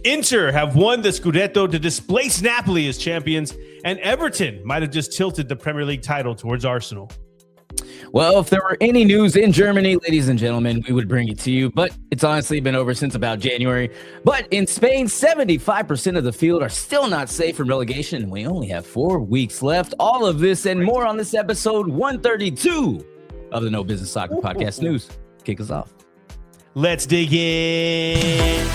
Inter have won the Scudetto to displace Napoli as champions, and Everton might have just tilted the Premier League title towards Arsenal. Well, if there were any news in Germany, ladies and gentlemen, we would bring it to you, but it's honestly been over since about January. But in Spain, 75% of the field are still not safe from relegation, and we only have 4 weeks left. All of this and more on this episode 132 of the No Business Soccer Podcast News. Kick us off. Let's dig in.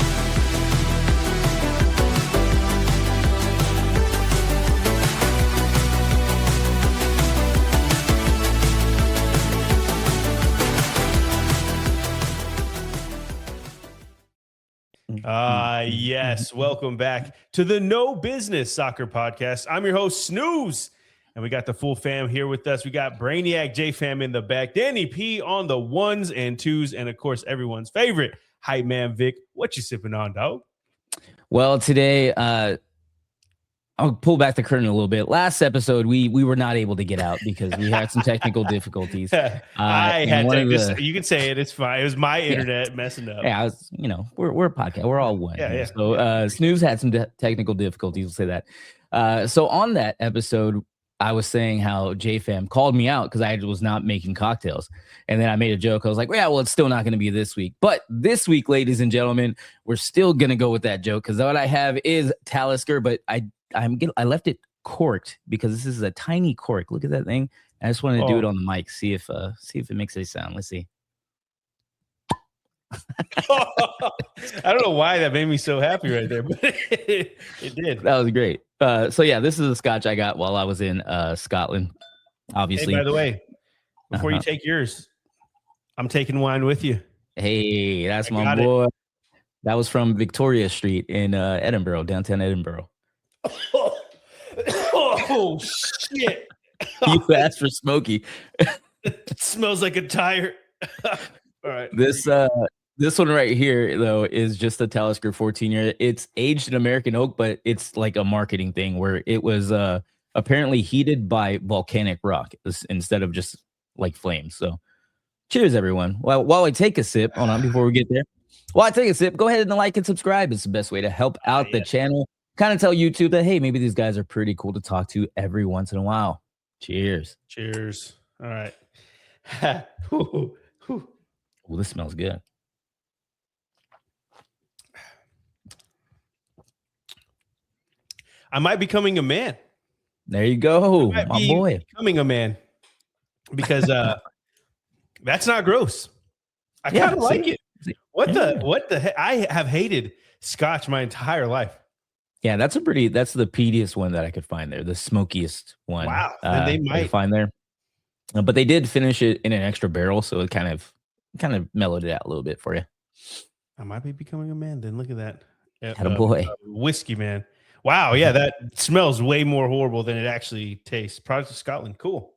Yes. Welcome back to the No Business Soccer Podcast. I'm your host, Snooze, and we got the full fam here with us. We got Brainiac J-Fam in the back, Danny P on the ones and twos, and of course, everyone's favorite hype man, Vic. What you sipping on, dog? Well, today, I'll pull back the curtain a little bit. Last episode, we were not able to get out because we had some technical difficulties. I had to. You can say it. It's fine. It was my internet messing up. Yeah, we're a podcast. We're all one. Yeah. So Snooze had some technical difficulties. We'll say that. So on that episode, I was saying how JFam called me out because I was not making cocktails. And then I made a joke. I was like, well, it's still not going to be this week. But this week, ladies and gentlemen, we're still going to go with that joke because what I have is Talisker, but I left it corked because this is a tiny cork. Look at that thing. I just wanted to do it on the mic. See if it makes a sound. Let's see. I don't know why that made me so happy right there, but it did. That was great. So yeah, this is a scotch I got while I was in Scotland. Obviously. Hey, by the way, before you take yours, I'm taking wine with you. Hey, that's my boy. That was from Victoria Street in Edinburgh, downtown Edinburgh. Oh shit! You asked for Smokey. It smells like a tire. All right. This one right here though is just a Talisker 14-year. It's aged in American oak, but it's like a marketing thing where it was apparently heated by volcanic rock instead of just like flames. So, cheers, everyone. While I take a sip, hold on before we get there. While I take a sip, go ahead and like and subscribe. It's the best way to help out the channel. Kind of tell YouTube that, hey, maybe these guys are pretty cool to talk to every once in a while. Cheers. Cheers. All right. Oh, this smells good. I might be becoming a man. There you go, my boy. Becoming a man. Because that's not gross. I kind of like it. What the heck? I have hated scotch my entire life. Yeah, that's the peatiest one that I could find there. The smokiest one. Wow. And they might find there. But they did finish it in an extra barrel, so it kind of mellowed it out a little bit for you. I might be becoming a man then. Look at that. Had a boy. Whiskey man. Wow, yeah, that smells way more horrible than it actually tastes. Product of Scotland. Cool.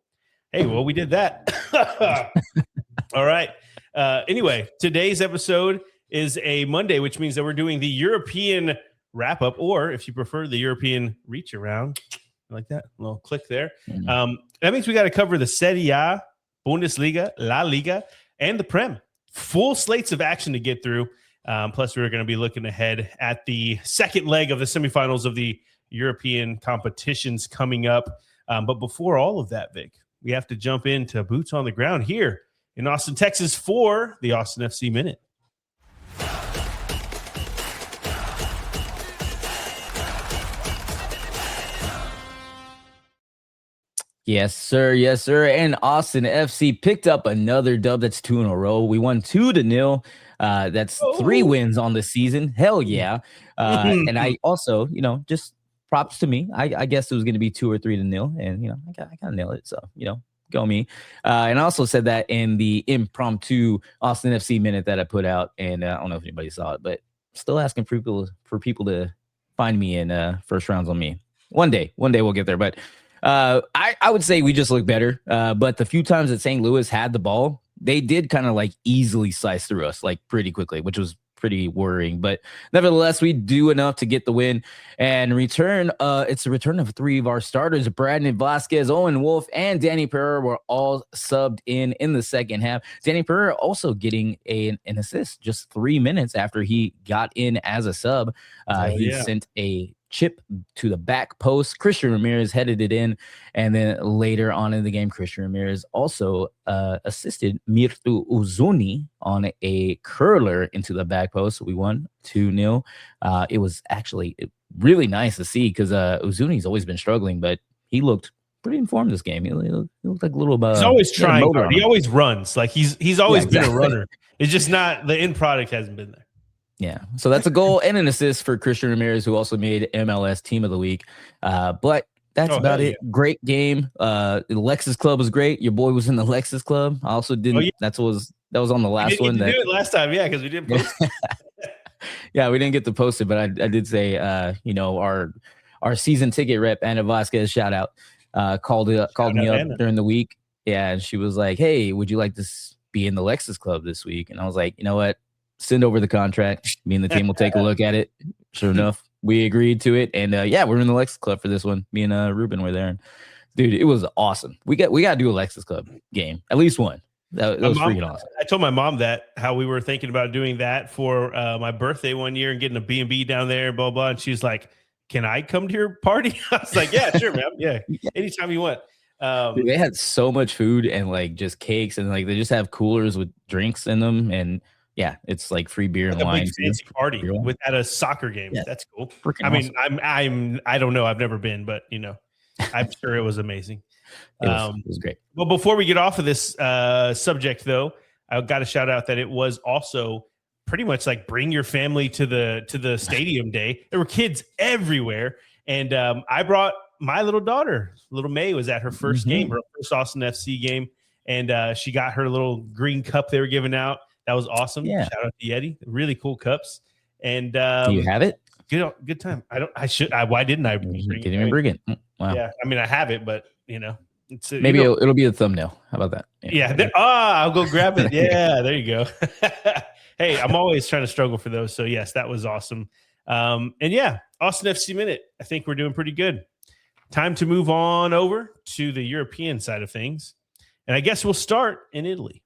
Hey, well, we did that. All right. Anyway, today's episode is a Monday, which means that we're doing the European wrap up, or if you prefer, the European reach around. Like that, a little click there. That means we got to cover the Serie A, Bundesliga, La Liga, and the Prem. Full slates of action to get through. Plus, we're going to be looking ahead at the second leg of the semifinals of the European competitions coming up. But before all of that, Vic, we have to jump into boots on the ground here in Austin, Texas for the Austin FC Minute. Yes, sir. Yes, sir. And Austin FC picked up another dub. That's 2 in a row. We won 2-0. That's 3 wins on the season. Hell yeah. And I also, just props to me. I guess it was going to be 2 or 3-0. And, I kind of nailed it. So, go me. And I also said that in the impromptu Austin FC Minute that I put out. And I don't know if anybody saw it, but still asking for people to find me in first rounds on me. One day we'll get there. But I would say we just look better. But the few times that St. Louis had the ball, they did kind of like easily slice through us like pretty quickly, which was pretty worrying. But nevertheless, we do enough to get the win and return. It's a return of 3 of our starters. Brandon Vasquez, Owen Wolf, and Danny Pereira were all subbed in the second half. Danny Pereira also getting an assist just 3 minutes after he got in as a sub. He sent a chip to the back post. Christian Ramirez headed it in, and then later on in the game, Christian Ramirez also assisted Mirtu Uzuni on a curler into the back post. We won 2-0. It was actually really nice to see because Uzuni's always been struggling, but he looked pretty informed this game. He looked like a little. He's always trying hard. He always runs. Like he's always been a runner. It's just not the end product hasn't been there. Yeah, so that's a goal and an assist for Christian Ramirez, who also made MLS Team of the Week. But that's about it. Yeah. Great game. The Lexus Club was great. Your boy was in the Lexus Club. I also didn't. That was on the last one. We did it last time, yeah, because we didn't post it. Yeah, we didn't get to post it, but I did say, our season ticket rep Anna Vasquez, shout out, called me up during the week. Yeah, and she was like, "Hey, would you like to be in the Lexus Club this week?" And I was like, you know what? Send over the contract. Me and the team will take a look at it. Sure enough, we agreed to it, and we're in the Lexus Club for this one. Me and Ruben were there, and dude, it was awesome. We got to do a Lexus Club game, at least one. That was freaking awesome. I told my mom how we were thinking about doing that for my birthday one year and getting a B&B down there, blah blah. And she was like, "Can I come to your party?" I was like, "Yeah, sure, man. Yeah, anytime you want." Dude, they had so much food and like just cakes, and like they just have coolers with drinks in them, and yeah, it's like free beer and wine. Fancy party at a soccer game. Yeah. That's cool. I mean, awesome. I don't know. I've never been, but I'm sure it was amazing. It was great. Well, before we get off of this subject, though, I got to shout out that it was also pretty much like bring your family to the stadium day. There were kids everywhere, and I brought my little daughter. Little May was at her first game, her first Austin FC game, and she got her little green cup they were giving out. That was awesome. Yeah. Shout out to Yeti. Really cool cups. And do you have it? Good time. Why didn't I? Didn't even bring it. Wow. Yeah. I mean, I have it, but maybe it'll be a thumbnail. How about that? Yeah. I'll go grab it. Yeah. There you go. Hey, I'm always trying to struggle for those. So yes, that was awesome. And yeah, Austin FC Minute. I think we're doing pretty good. Time to move on over to the European side of things. And I guess we'll start in Italy.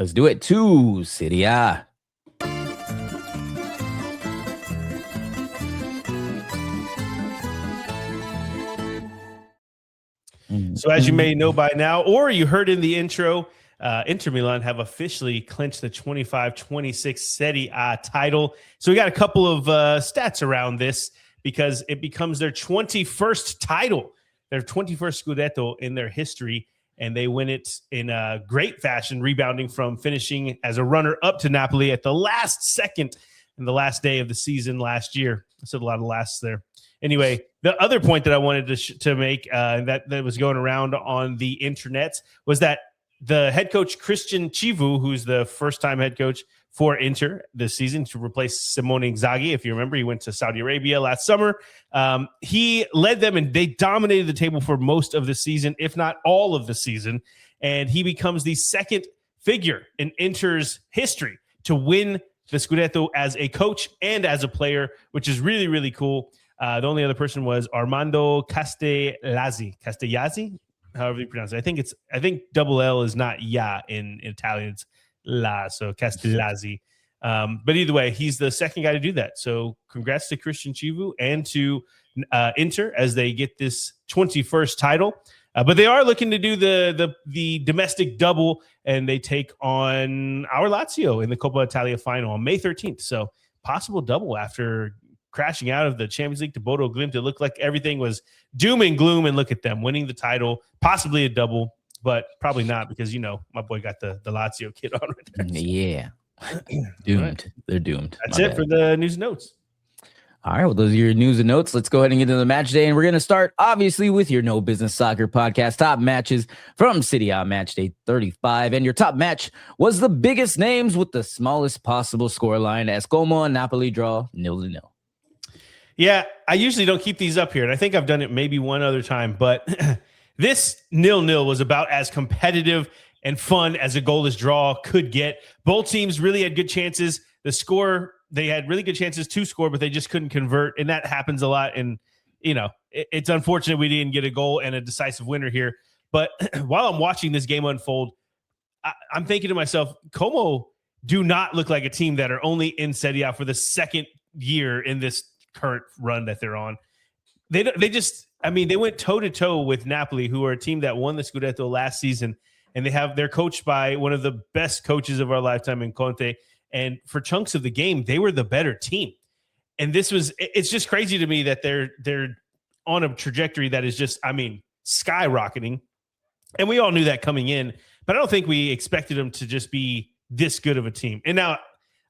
Let's do it to Serie A. So as you may know by now, or you heard in the intro, Inter Milan have officially clinched the 25-26 Serie A title. So we got a couple of stats around this because it becomes their 21st title, their 21st Scudetto in their history. And they win it in a great fashion, rebounding from finishing as a runner-up to Napoli at the last second in the last day of the season last year. I said a lot of lasts there. Anyway, the other point that I wanted to make that was going around on the internet was that the head coach, Christian Chivu, who's the first-time head coach for Inter this season to replace Simone Inzaghi. If you remember, he went to Saudi Arabia last summer. He led them, and they dominated the table for most of the season, if not all of the season. And he becomes the second figure in Inter's history to win the Scudetto as a coach and as a player, which is really, really cool. The only other person was Armando Castellazzi, however you pronounce it. I think double L is not ya in Italian. It's La, so Castellazzi. But either way, he's the second guy to do that. So congrats to Christian Chivu and to Inter as they get this 21st title. But they are looking to do the domestic double, and they take on our Lazio in the Coppa Italia final on May 13th. So possible double after crashing out of the Champions League to Bodo Glimt. It looked like everything was doom and gloom, and look at them winning the title, possibly a double. But probably not because, my boy got the Lazio kid on right there. Yeah. Doomed. Right. They're doomed. That's it for the news and notes. All right. Well, those are your news and notes. Let's go ahead and get into the match day. And we're going to start, obviously, with your No Business Soccer podcast top matches from Serie A Match Day 35. And your top match was the biggest names with the smallest possible scoreline as Como and Napoli draw 0-0. Yeah, I usually don't keep these up here. And I think I've done it maybe one other time. But this 0-0 was about as competitive and fun as a goalless draw could get. Both teams really had good chances. The score they had really good chances to score, but they just couldn't convert. And that happens a lot. And, it's unfortunate we didn't get a goal and a decisive winner here. But while I'm watching this game unfold, I'm thinking to myself, Como do not look like a team that are only in Serie A for the second year in this current run that they're on. They went toe to toe with Napoli, who are a team that won the Scudetto last season, and they're coached by one of the best coaches of our lifetime in Conte. And for chunks of the game, they were the better team. And it's just crazy to me that they're on a trajectory that is just, skyrocketing. And we all knew that coming in, but I don't think we expected them to just be this good of a team. And now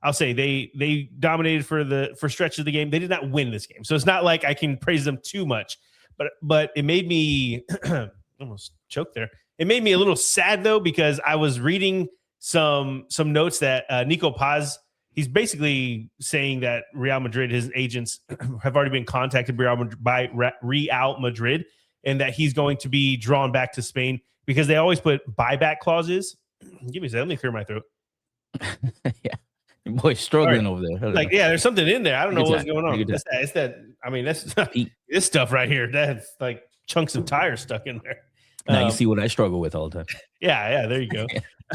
I'll say they dominated for stretches of the game. They did not win this game. So it's not like I can praise them too much, but it made me almost choke there. It made me a little sad though, because I was reading some notes that Nico Paz, he's basically saying that Real Madrid, his agents have already been contacted by Real Madrid, and that he's going to be drawn back to Spain because they always put buyback clauses. Give me a second. Let me clear my throat. Yeah. Boy, struggling over there. There's something in there. I don't know what's going on. It's that. That's this stuff right here. That's like chunks of tires stuck in there. Now you see what I struggle with all the time. Yeah, there you go.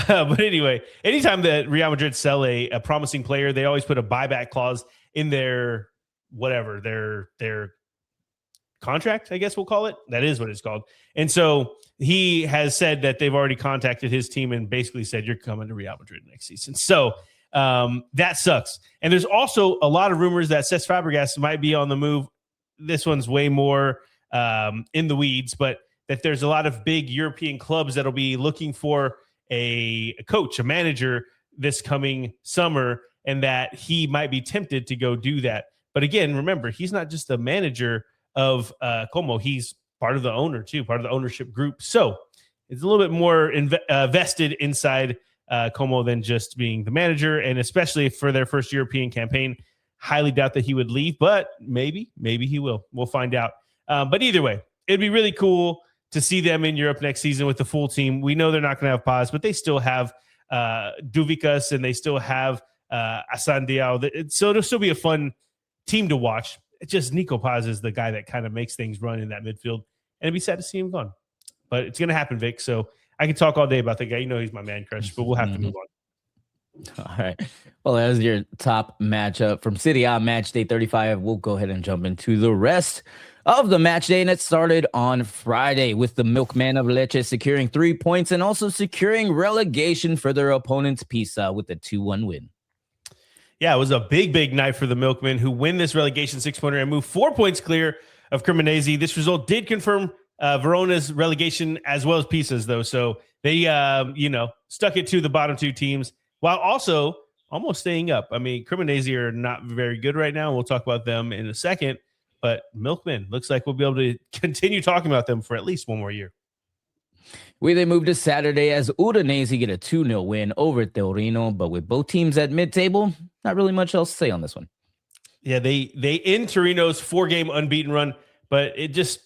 But anyway, anytime that Real Madrid sell a promising player, they always put a buyback clause in their contract, I guess we'll call it. That is what it's called. And so he has said that they've already contacted his team and basically said, you're coming to Real Madrid next season. So that sucks. And there's also a lot of rumors that Cesc Fabregas might be on the move. This one's way more in the weeds, but that there's a lot of big European clubs that'll be looking for a coach, a manager this coming summer, and that he might be tempted to go do that. But again, remember, he's not just the manager of Como. He's part of the owner too, part of the ownership group. So it's a little bit more vested inside Como than just being the manager, and especially for their first European campaign. Highly doubt that he would leave, but maybe he will. We'll find out. But either way, it'd be really cool to see them in Europe next season with the full team. We know they're not going to have Paz, but they still have Duvicas and they still have Asandiao. So it'll still be a fun team to watch. It's just Nico Paz is the guy that kind of makes things run in that midfield. And it'd be sad to see him gone. But it's going to happen, Vic. So I can talk all day about the guy. You know he's my man crush, but we'll have to move on. All right. Well, as your top matchup from Serie A match day 35, we'll go ahead and jump into the rest of the match day. And it started on Friday with the Milkman of Lecce securing 3 points and also securing relegation for their opponents, Pisa, with a 2-1 win. Yeah, it was a big night for the Milkmen, who win this relegation 6-pointer and move 4 points clear of Cremonese. This result did confirm Verona's relegation as well as Pisa's, though. So they, stuck it to the bottom two teams while also almost staying up. I mean, Cremonese are not very good right now. We'll talk about them in a second. But Milkmen, looks like we'll be able to continue talking about them for at least one more year. We then move to Saturday as Udinese get a 2-0 win over Torino, but with both teams at mid-table, not really much else to say on this one. Yeah, they end Torino's 4-game unbeaten run, but it just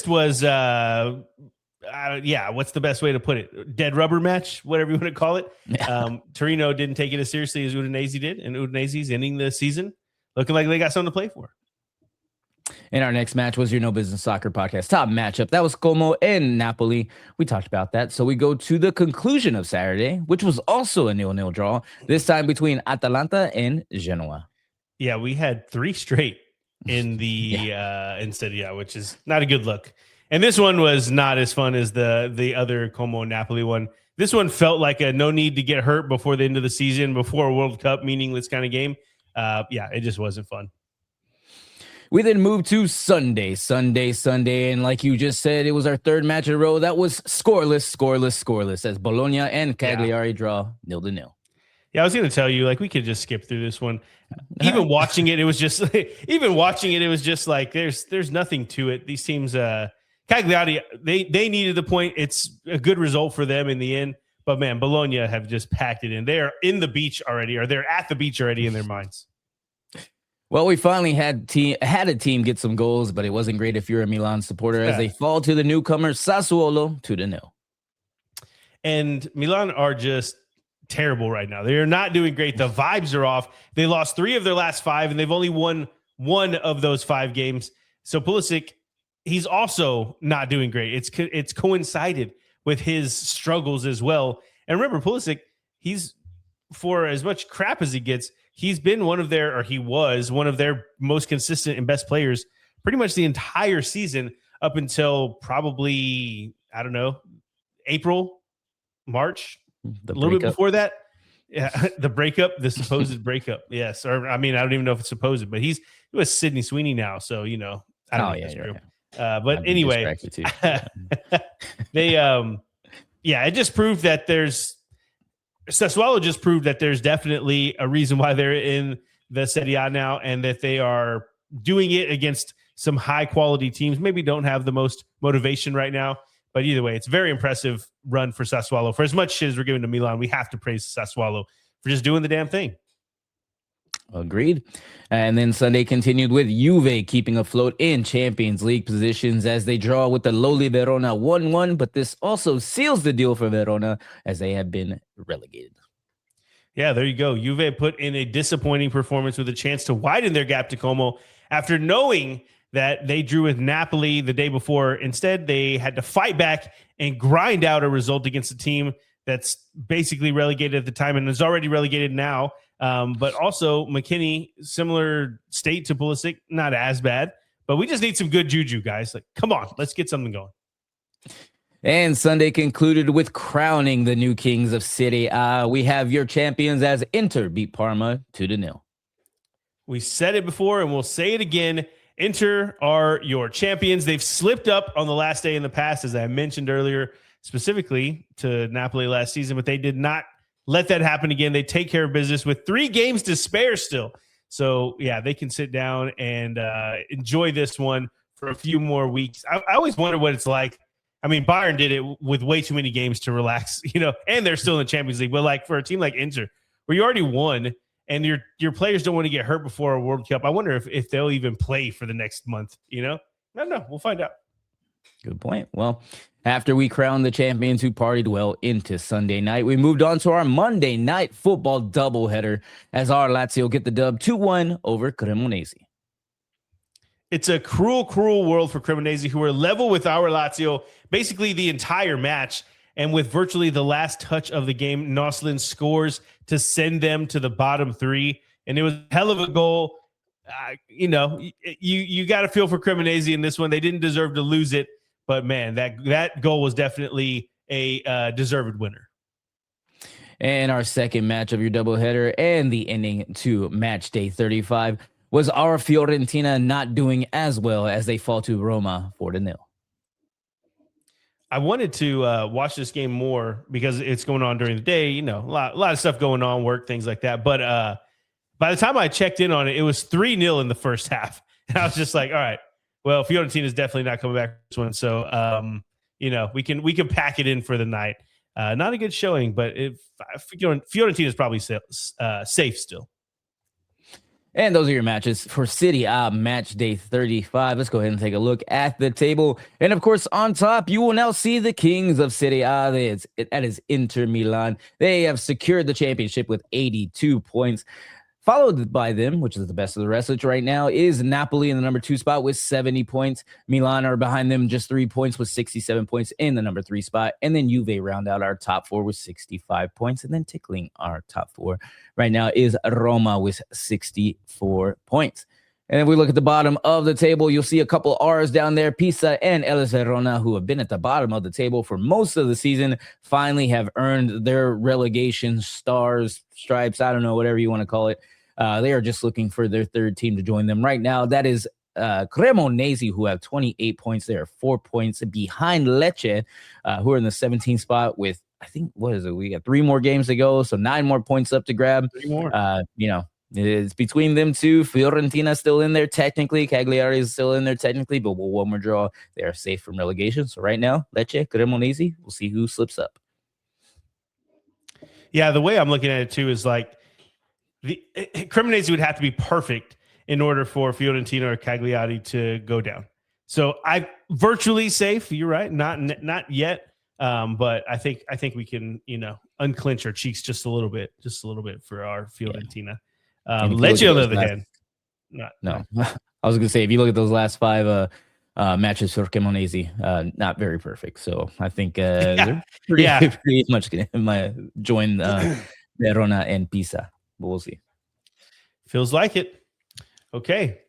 was what's the best way to put it? Dead rubber match, whatever you want to call it. Torino didn't take it as seriously as Udinese did, and Udinese's ending the season looking like they got something to play for. And our next match was your No Business Soccer podcast top matchup. That was Como and Napoli. We talked about that. So we go to the conclusion of Saturday, which was also a 0-0 draw, this time between Atalanta and Genoa. Yeah, we had 3 straight in the in Serie A, which is not a good look. And this one was not as fun as the other Como Napoli one. This one felt like a no need to get hurt before the end of the season, before a World Cup meaningless kind of game. It just wasn't fun. We then moved to Sunday. And like you just said, it was our third match in a row. That was scoreless as Bologna and Cagliari draw 0-0. Yeah, I was going to tell you, we could just skip through this one. Even watching it, it was just like, there's nothing to it. These teams, Cagliari, they needed the point. It's a good result for them in the end. But man, Bologna have just packed it in. They are in the beach already, or they're at the beach already in their minds. Well, we finally had a team get some goals, but it wasn't great if you're a Milan supporter as they fall to the newcomer Sassuolo 2-0. And Milan are just terrible right now. They are not doing great. The vibes are off. They lost 3 of their last 5, and they've only won 1 of those 5 games. So Pulisic, he's also not doing great. It's coincided with his struggles as well. And remember, Pulisic, he's, for as much crap as he gets, he was one of their most consistent and best players pretty much the entire season up until probably, I don't know, April, March, a little bit before that. Yeah, the supposed breakup. Yes. Or, I mean, I don't even know if it's supposed, but he was Sydney Sweeney now. So, I don't know if that's true. But anyway, it just proved that Sassuolo just proved that there's definitely a reason why they're in the Serie A now, and that they are doing it against some high quality teams. Maybe don't have the most motivation right now, but either way, it's a very impressive run for Sassuolo. For as much shit as we're giving to Milan, we have to praise Sassuolo for just doing the damn thing. Agreed. And then Sunday continued with Juve keeping afloat in Champions League positions as they draw with the lowly Verona 1-1, but this also seals the deal for Verona as they have been relegated. Yeah, there you go. Juve put in a disappointing performance with a chance to widen their gap to Como after knowing that they drew with Napoli the day before. Instead, they had to fight back and grind out a result against a team that's basically relegated at the time and is already relegated now. But also McKinney, similar state to Pulisic, not as bad, but we just need some good juju, guys. Like, come on, let's get something going. And Sunday concluded with crowning the new kings of Serie A. We have your champions as Inter beat Parma 2-0. We said it before and we'll say it again. Inter are your champions. They've slipped up on the last day in the past, as I mentioned earlier, specifically to Napoli last season, but they did not let that happen again. They take care of business with 3 games to spare still. So, yeah, they can sit down and enjoy this one for a few more weeks. I always wonder what it's like. I mean, Bayern did it with way too many games to relax, and they're still in the Champions League. But, like, for a team like Inter, where you already won and your players don't want to get hurt before a World Cup, I wonder if they'll even play for the next month, I don't know. We'll find out. Good point. Well, after we crowned the champions who partied well into Sunday night, we moved on to our Monday night football doubleheader as our Lazio get the dub 2-1 over Cremonese. It's a cruel, cruel world for Cremonese, who are level with our Lazio basically the entire match. And with virtually the last touch of the game, Noslin scores to send them to the bottom 3. And it was a hell of a goal. You got to feel for Cremonese in this one. They didn't deserve to lose it. But, man, that goal was definitely a deserved winner. And our second match of your doubleheader and the ending to match day 35 was our Fiorentina not doing as well as they fall to Roma 4-0. I wanted to watch this game more because it's going on during the day, a lot of stuff going on, work, things like that. But by the time I checked in on it, it was 3-0 in the first half. And I was just like, all right, well, Fiorentina is definitely not coming back for this one. So, we can pack it in for the night. Not a good showing, but Fiorentina is probably safe still. And those are your matches for Serie A match day 35. Let's go ahead and take a look at the table. And of course, on top, you will now see the kings of Serie A. That is Inter Milan. They have secured the championship with 82 points. Followed by them, which is the best of the rest, which right now is Napoli in the number 2 spot with 70 points. Milan are behind them just 3 points with 67 points in the number 3 spot. And then Juve round out our top 4 with 65 points. And then tickling our top 4 right now is Roma with 64 points. And if we look at the bottom of the table, you'll see a couple R's down there. Pisa and Hellas Verona, who have been at the bottom of the table for most of the season, finally have earned their relegation stripes, I don't know, whatever you want to call it. They are just looking for their third team to join them right now. That is Cremonese, who have 28 points. They are 4 points behind Lecce, who are in the 17th spot with, I think, what is it? We got 3 more games to go, so 9 more points up to grab. 3 more. It's between them two. Fiorentina still in there technically. Cagliari is still in there technically, but with one more draw, they are safe from relegation. So right now, Lecce, Cremonese, we'll see who slips up. Yeah, the way I'm looking at it too is like Cremonese would have to be perfect in order for Fiorentina or Cagliari to go down. So I virtually safe. You're right, not yet. But I think we can unclench our cheeks just a little bit for our Fiorentina. And if you look Lecce, at on the those other last- hand, No, I was gonna say if you look at those last 5 matches for Cremonese, not very perfect. So I think they're pretty much gonna join Verona and Pisa. But we'll see. Feels like it. Okay.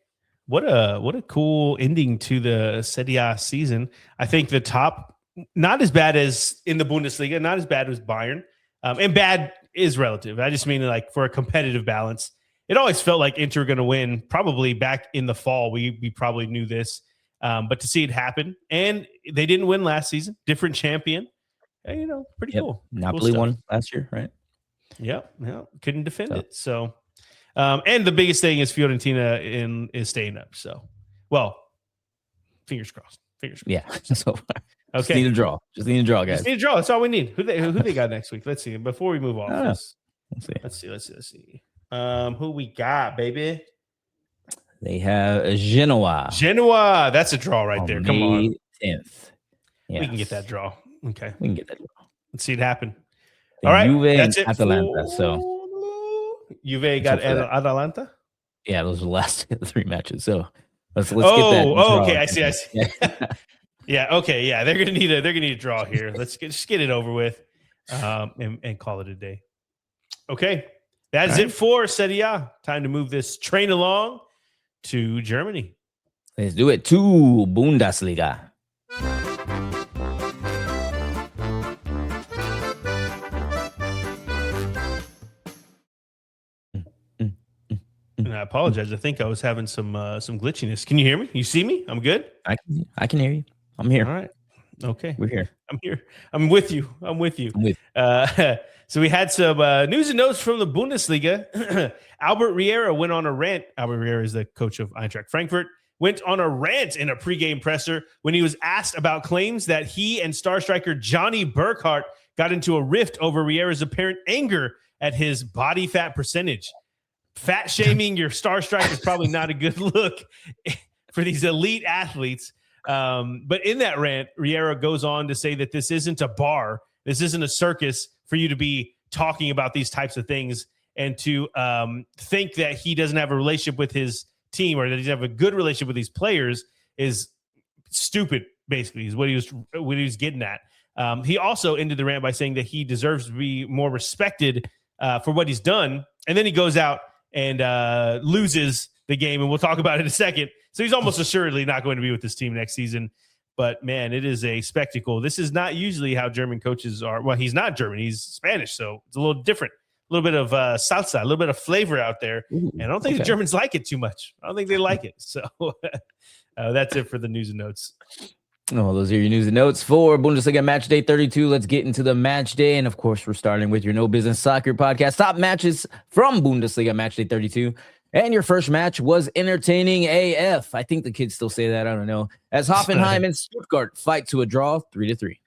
What a cool ending to the Serie A season. I think the top, not as bad as in the Bundesliga, not as bad as Bayern. And bad is relative. I just mean like for a competitive balance. It always felt like Inter were going to win. Probably back in the fall, we probably knew this. But to see it happen, and they didn't win last season. Different champion. Pretty cool. Napoli cool won last year, right? Yep. Couldn't defend it. So, and the biggest thing is Fiorentina is staying up. So, well, fingers crossed. Yeah. So okay. Just need a draw, guys. Just need a draw. That's all we need. Who they got next week? Let's see. Before we move off, let's see. Who we got, baby? They have Genoa. That's a draw right there. Come on. 10th. Yeah. We can get that draw. Okay. We can get that draw. Let's see it happen. Then all right. Juve that's and it. Atalanta. So Juve got Atalanta? Yeah, those are the last 3 matches. So let's get that. Okay. I see. Yeah. Okay. Yeah. They're gonna need a draw here. Let's just get it over with, and call it a day. Okay. That is it for Serie A. Time to move this train along to Germany. Let's do it to Bundesliga. And I apologize. I think I was having some glitchiness. Can you hear me? You see me? I'm good. I can hear you. I'm here. All right. Okay. We're here. I'm here. I'm with you. So we had some news and notes from the Bundesliga. Albert Riera went on a rant. Albert Riera is the coach of Eintracht Frankfurt. Went on a rant in a pregame presser when he was asked about claims that he and star striker Johnny Burkhart got into a rift over Riera's apparent anger at his body fat percentage. Fat shaming your star striker is probably not a good look for these elite athletes. But in that rant, Riera goes on to say that this isn't a bar. This isn't a circus for you to be talking about these types of things and to think that he doesn't have a relationship with his team or that he doesn't have a good relationship with these players is stupid, basically, is what he was getting at. He also ended the rant by saying that he deserves to be more respected for what he's done. And then he goes out and loses the game, and we'll talk about it in a second. So he's almost assuredly not going to be with this team next season. But, man, it is a spectacle. This is not usually how German coaches are. Well, he's not German. He's Spanish, so it's a little different. A little bit of salsa, a little bit of flavor out there. And I don't think the Germans like it too much. I don't think they like it. So that's it for the news and notes. Oh, those are your news and notes for Bundesliga Match Day 32. Let's get into the match day. And, of course, we're starting with your No Business Soccer podcast. Top matches from Bundesliga Match Day 32. And your first match was entertaining AF. I think the kids still say that. I don't know. As Hoffenheim and Stuttgart fight to a draw 3-3.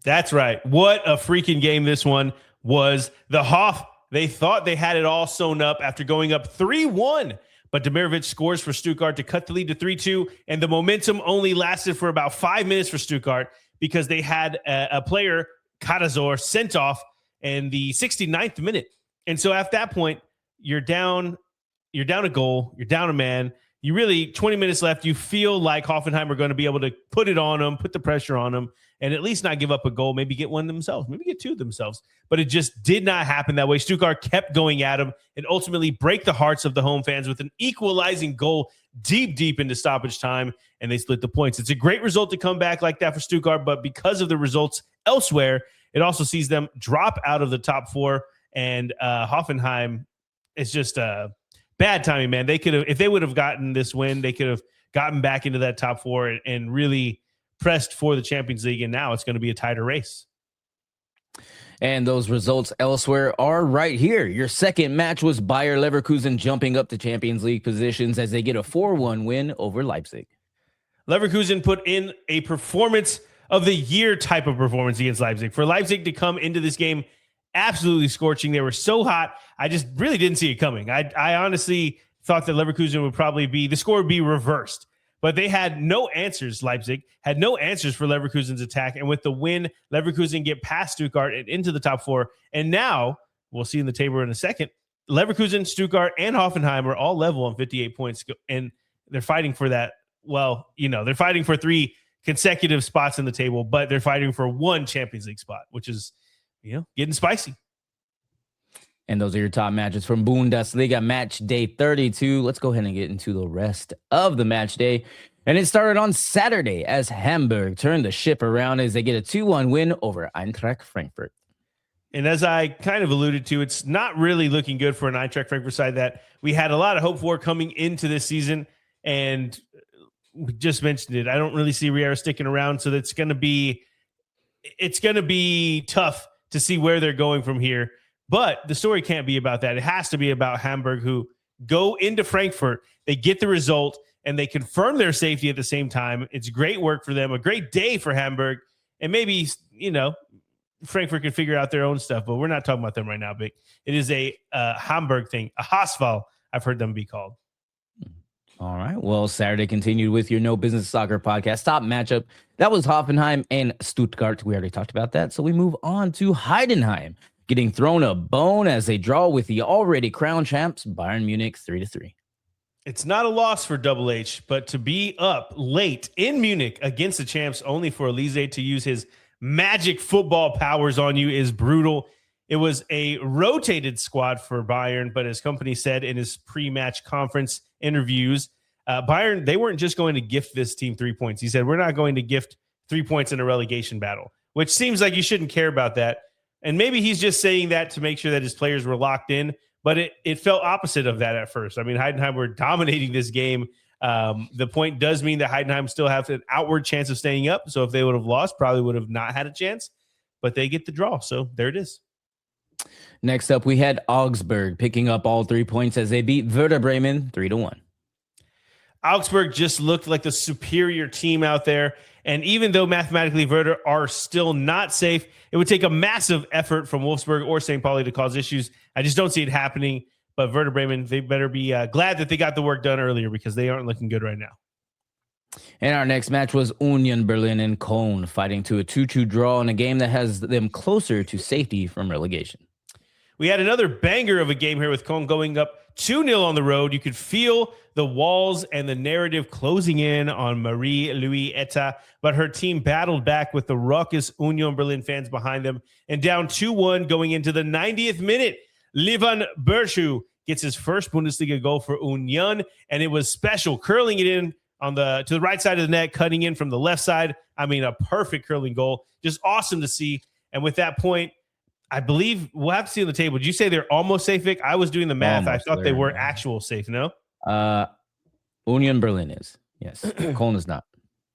That's right. What a freaking game this one was. The Hoff, they thought they had it all sewn up after going up 3-1. But Demirovic scores for Stuttgart to cut the lead to 3-2. And the momentum only lasted for about 5 minutes for Stuttgart because they had a player, Karazor, sent off in the 69th minute. And so at that point, you're down a goal, you're down a man. You really, 20 minutes left, you feel like Hoffenheim are going to be able to put it on them, put the pressure on them, and at least not give up a goal, maybe get one themselves, maybe get 2 themselves. But it just did not happen that way. Stuttgart kept going at them and ultimately break the hearts of the home fans with an equalizing goal deep into stoppage time, and they split the points. It's a great result to come back like that for Stuttgart, but because of the results elsewhere, it also sees them drop out of the top 4, and Hoffenheim is just bad timing, man. They could have, if they would have gotten this win, they could have gotten back into that top 4 and really pressed for the Champions League. And now it's going to be a tighter race. And those results elsewhere are right here. Your second match was Bayer Leverkusen jumping up to Champions League positions as they get a 4-1 win over Leipzig. Leverkusen put in a performance of the year type of performance against Leipzig. For Leipzig to come into this game absolutely scorching. They were so hot. I just really didn't see it coming. I honestly thought that Leverkusen would probably the score would be reversed. but they had no answers. Leipzig had no answers for Leverkusen's attack. And with the win, Leverkusen get past Stuttgart and into the top 4. And now we'll see in the table in a second. Leverkusen, Stuttgart, and Hoffenheim are all level on 58 points. And they're fighting for that. Well, they're fighting for 3 consecutive spots in the table, but they're fighting for 1 Champions League spot, which is, getting spicy. And those are your top matches from Bundesliga match day 32. Let's go ahead and get into the rest of the match day. And it started on Saturday as Hamburg turned the ship around as they get a 2-1 win over Eintracht Frankfurt. And as I kind of alluded to, it's not really looking good for an Eintracht Frankfurt side that we had a lot of hope for coming into this season. And we just mentioned it. I don't really see Riera sticking around. So it's going to be tough to see where they're going from here. But the story can't be about that. It has to be about Hamburg, who go into Frankfurt, they get the result, and they confirm their safety at the same time. It's great work for them, a great day for Hamburg. And maybe, Frankfurt can figure out their own stuff, but we're not talking about them right now, Vic. It is a Hamburg thing, a Haasfall, I've heard them be called. All right. Well, Saturday continued with your No Business Soccer podcast. Top matchup. That was Hoffenheim and Stuttgart. We already talked about that. So we move on to Heidenheim, getting thrown a bone as they draw with the already crowned champs, Bayern Munich, 3-3. It's not a loss for Double H, but to be up late in Munich against the champs only for Elise to use his magic football powers on you is brutal. It was a rotated squad for Bayern, but as company said in his pre-match conference interviews, Bayern, they weren't just going to gift this team 3 points. He said, we're not going to gift 3 points in a relegation battle, which seems like you shouldn't care about that. And maybe he's just saying that to make sure that his players were locked in, but it felt opposite of that at first. I mean, Heidenheim were dominating this game. The point does mean that Heidenheim still have an outward chance of staying up. So if they would have lost, probably would have not had a chance, but they get the draw. So there it is. Next up, we had Augsburg picking up all 3 points as they beat Werder Bremen 3-1. Augsburg just looked like the superior team out there. And even though mathematically Werder are still not safe, it would take a massive effort from Wolfsburg or St. Pauli to cause issues. I just don't see it happening. But Werder Bremen, they better be glad that they got the work done earlier because they aren't looking good right now. And our next match was Union Berlin and Köln fighting to a 2-2 draw in a game that has them closer to safety from relegation. We had another banger of a game here with Köln going up 2-0 on the road. You could feel the walls and the narrative closing in on Marie-Louise Etta, but her team battled back with the raucous Union Berlin fans behind them. And down 2-1 going into the 90th minute, Levan Bershu gets his first Bundesliga goal for Union, and it was special, curling it in to the right side of the net, cutting in from the left side. I mean, a perfect curling goal. Just awesome to see. And with that point, I believe we'll have to see on the table. Did you say they're almost safe, Vic? I was doing the math. I thought they were actual safe, no? Union Berlin is. Yes. Köln is not.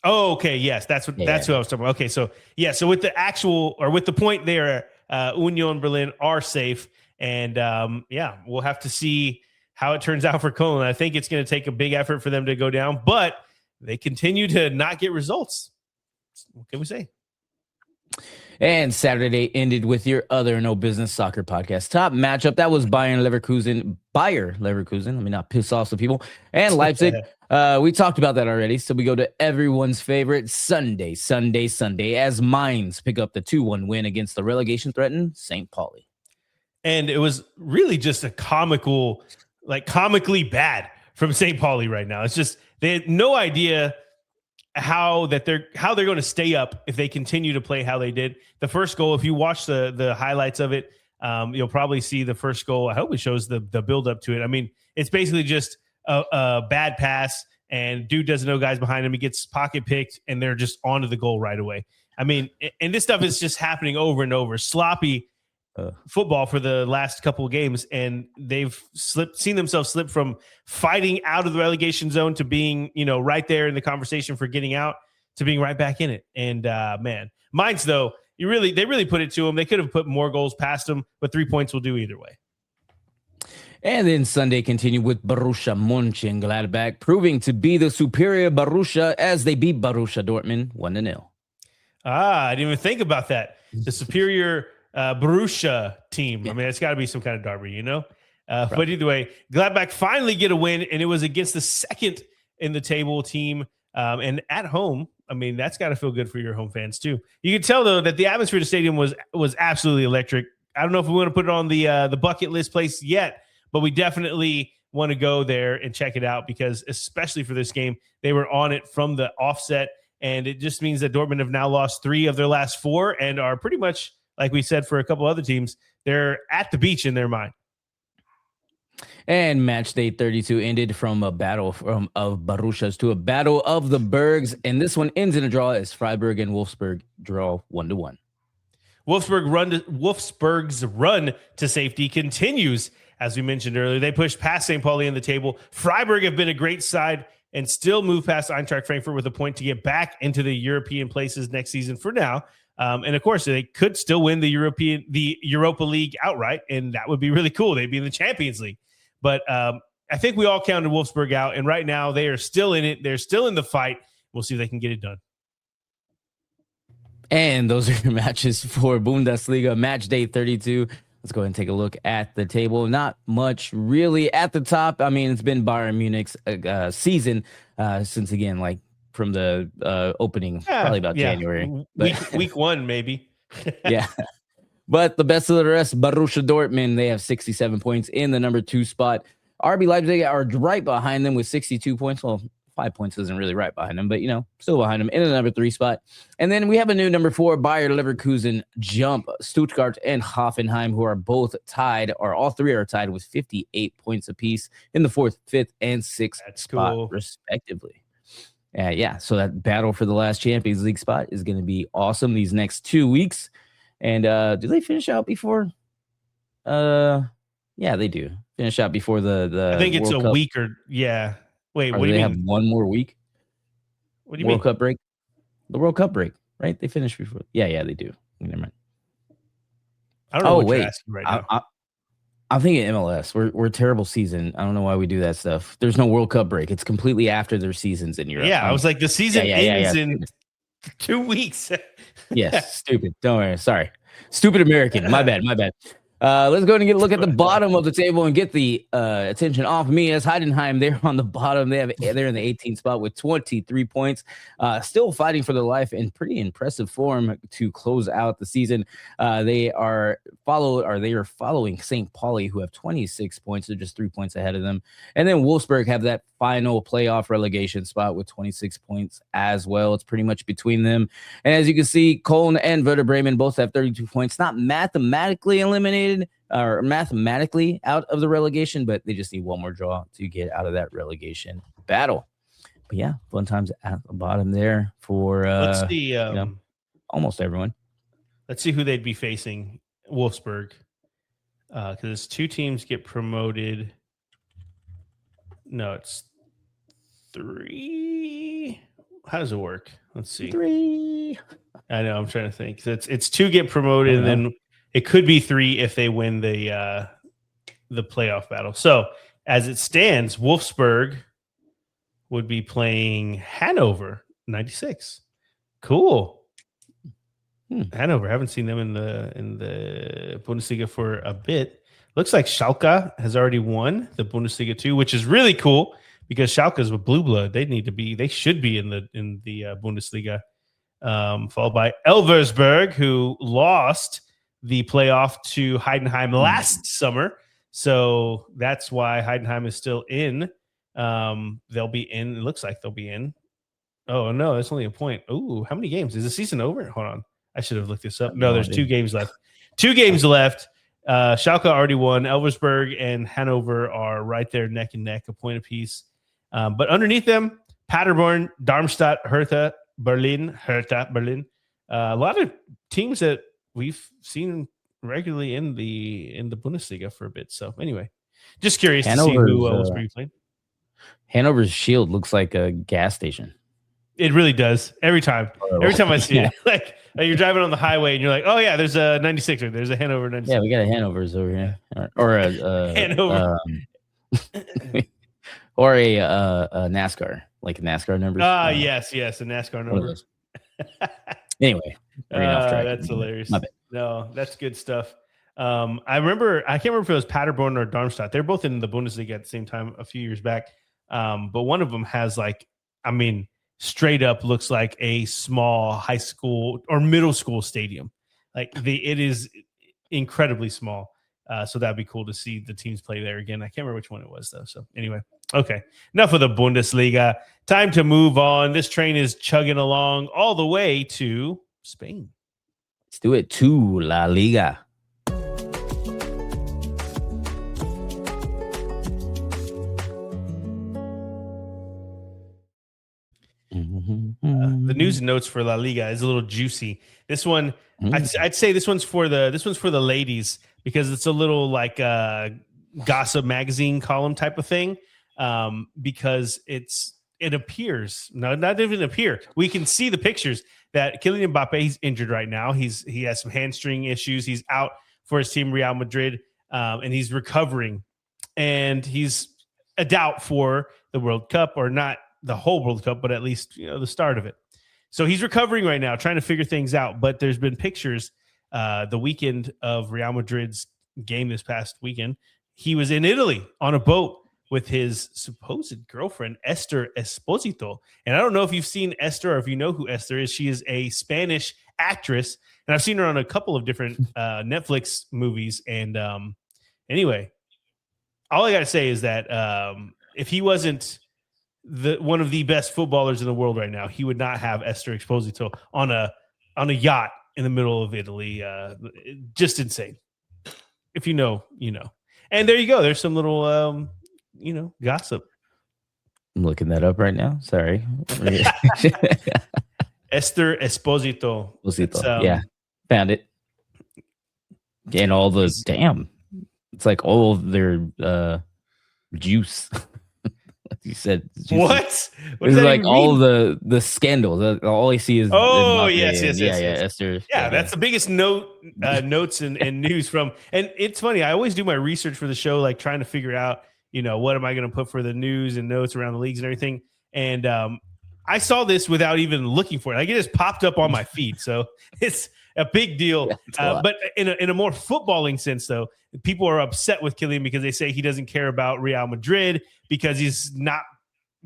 Oh, okay. Yes, that's who I was talking about. Okay, so with the actual or with the point there, Union Berlin are safe. And we'll have to see how it turns out for Köln. I think it's going to take a big effort for them to go down, but they continue to not get results. What can we say? And Saturday ended with your other No Business Soccer podcast top matchup. That was Bayer Leverkusen. Let me not piss off some people. And Leipzig. We talked about that already. So we go to everyone's favorite Sunday as Mainz pick up the 2-1 win against the relegation threatened St. Pauli. And it was really just a comically bad from St. Pauli right now. It's just they had no idea how they're going to stay up if they continue to play how they did. The first goal, if you watch the highlights of it, you'll probably see the first goal. I hope it shows the build up to it. I mean, it's basically just a bad pass and dude doesn't know guys behind him. He gets pocket picked and they're just onto the goal right away. I mean, and this stuff is just happening over and over. Sloppy football for the last couple of games, and they've seen themselves slip from fighting out of the relegation zone to being, right there in the conversation for getting out to being right back in it. And man, Mainz though, they really put it to them. They could have put more goals past them, but 3 points will do either way. And then Sunday continued with Borussia Mönchengladbach proving to be the superior Borussia as they beat Borussia Dortmund 1-0. I didn't even think about that. The superior Borussia team. Yeah. I mean, it's got to be some kind of derby, But either way, Gladbach finally get a win, and it was against the second in the table team And at home, I mean, that's got to feel good for your home fans too. You can tell though that the atmosphere of the stadium was absolutely electric. I don't know if we want to put it on the bucket list place yet, but we definitely want to go there and check it out because especially for this game, they were on it from the offset. And it just means that Dortmund have now lost 3 of their last 4 and are pretty much, like we said, for a couple other teams, they're at the beach in their mind. And match day 32 ended from a battle of Baruchas to a battle of the Bergs. And this one ends in a draw as Freiburg and Wolfsburg draw 1-1. Wolfsburg's run to safety continues. As we mentioned earlier, they pushed past St. Pauli in the table. Freiburg have been a great side and still move past Eintracht Frankfurt with a point to get back into the European places next season for now. And of course, they could still win the Europa League outright, and that would be really cool. They'd be in the Champions League. But I think we all counted Wolfsburg out, and right now they are still in it. They're still in the fight. We'll see if they can get it done. And those are your matches for Bundesliga match day 32. Let's go ahead and take a look at the table. Not much really at the top. I mean, it's been Bayern Munich's season since, again, like from the opening, probably about January. Week 1, maybe. Yeah. But the best of the rest, Borussia Dortmund, they have 67 points in the number 2 spot. RB Leipzig are right behind them with 62 points. Well, 5 points isn't really right behind them, but, still behind them in the number 3 spot. And then we have a new number 4, Bayer Leverkusen jump. Stuttgart and Hoffenheim, who are both tied, or all 3 are tied with 58 points apiece in the 4th, 5th, and 6th spot, respectively. So that battle for the last Champions League spot is going to be awesome these next 2 weeks. And do they finish out before? Yeah, they do finish out before the. I think it's World a Cup. week or yeah. Wait, Or what do you mean? Have one more week? What do you mean? World Cup break. The World Cup break, right? They finished before. Yeah, they do. Never mind. I don't know what you're asking right now. I'm thinking MLS. We're a terrible season. I don't know why we do that stuff. There's no World Cup break. It's completely after their seasons in Europe. Yeah, I was like, the season ends in 2 weeks. Yes, stupid. Don't worry. Sorry. Stupid American. My bad. Let's go ahead and get a look at the bottom of the table and get the attention off me as Heidenheim. They're on the bottom. They're in the 18th spot with 23 points, still fighting for their life in pretty impressive form to close out the season. They are following St. Pauli, who have 26 points. They're just 3 points ahead of them. And then Wolfsburg have that final playoff relegation spot with 26 points as well. It's pretty much between them. And as you can see, Köln and Werder Bremen both have 32 points, not mathematically eliminated or mathematically out of the relegation, but they just need one more draw to get out of that relegation battle. But yeah, fun times at the bottom there for let's see, almost everyone. Let's see who they'd be facing. Wolfsburg, because 2 teams get promoted. No, it's 3. How does it work? Let's see. 3. I know. I'm trying to think. So it's 2 get promoted, and then it could be 3 if they win the playoff battle. So as it stands, Wolfsburg would be playing Hanover 96. Cool. Hanover. Haven't seen them in the Bundesliga for a bit. Looks like Schalke has already won the Bundesliga 2, which is really cool because Schalke is with blue blood. They should be in the Bundesliga. Followed by Elversberg, who lost the playoff to Heidenheim last summer. So that's why Heidenheim is still in. They'll be in. It looks like they'll be in. Oh, no, that's only a point. Ooh, how many games? Is the season over? Hold on. I should have looked this up. No, there's 2 games left. 2 games left. Schalke already won. Elversberg and Hanover are right there neck and neck, a point apiece. But underneath them, Paderborn, Darmstadt, Hertha Berlin. A lot of teams that we've seen regularly in the Bundesliga for a bit. So anyway, just curious to see who else were you playing. Hanover's shield looks like a gas station. It really does. Every time I see it, like you're driving on the highway and you're like, oh yeah, there's a 96 or there's a Hanover 96. Yeah, we got a Hanover's over here, or a Hanover, or a NASCAR, like NASCAR numbers. Yes, a NASCAR number. Anyway, that's hilarious. No, that's good stuff. I can't remember if it was Paderborn or Darmstadt. They're both in the Bundesliga at the same time a few years back. But one of them has straight up looks like a small high school or middle school stadium. Like it is incredibly small. So that'd be cool to see the teams play there again. I can't remember which one it was though. So anyway, okay, enough of the Bundesliga. Time to move on. This train is chugging along all the way to Spain. Let's do it to La Liga. The news and notes for La Liga is a little juicy. This one, I'd say this one's for the ladies because it's a little like gossip magazine column type of thing. Because it appears not even appear. We can see the pictures that Kylian Mbappe, he's injured right now. He has some hamstring issues. He's out for his team Real Madrid, and he's recovering, and he's a doubt for the World Cup, or not the whole World Cup, but at least the start of it. So he's recovering right now, trying to figure things out. But there's been pictures the weekend of Real Madrid's game this past weekend. He was in Italy on a boat with his supposed girlfriend, Esther Esposito. And I don't know if you've seen Esther or if you know who Esther is. She is a Spanish actress, and I've seen her on a couple of different Netflix movies. And anyway, all I got to say is that if he wasn't one of the best footballers in the world right now, he would not have Esther Esposito on a yacht in the middle of Italy. Just insane. If you know, you know. And there you go. There's some little gossip. I'm looking that up right now. Sorry. Esther Esposito. Yeah, found it. And all the it's like all of their juice. You said juicy. What It's like all the scandals. All I see is yes. Esther. Yeah, that's the biggest notes and news from. And it's funny. I always do my research for the show, like trying to figure out, what am I going to put for the news and notes around the leagues and everything. And I saw this without even looking for it. Like it just popped up on my feed. So it's a big deal. But in a more footballing sense, though, people are upset with Kylian because they say he doesn't care about Real Madrid because he's not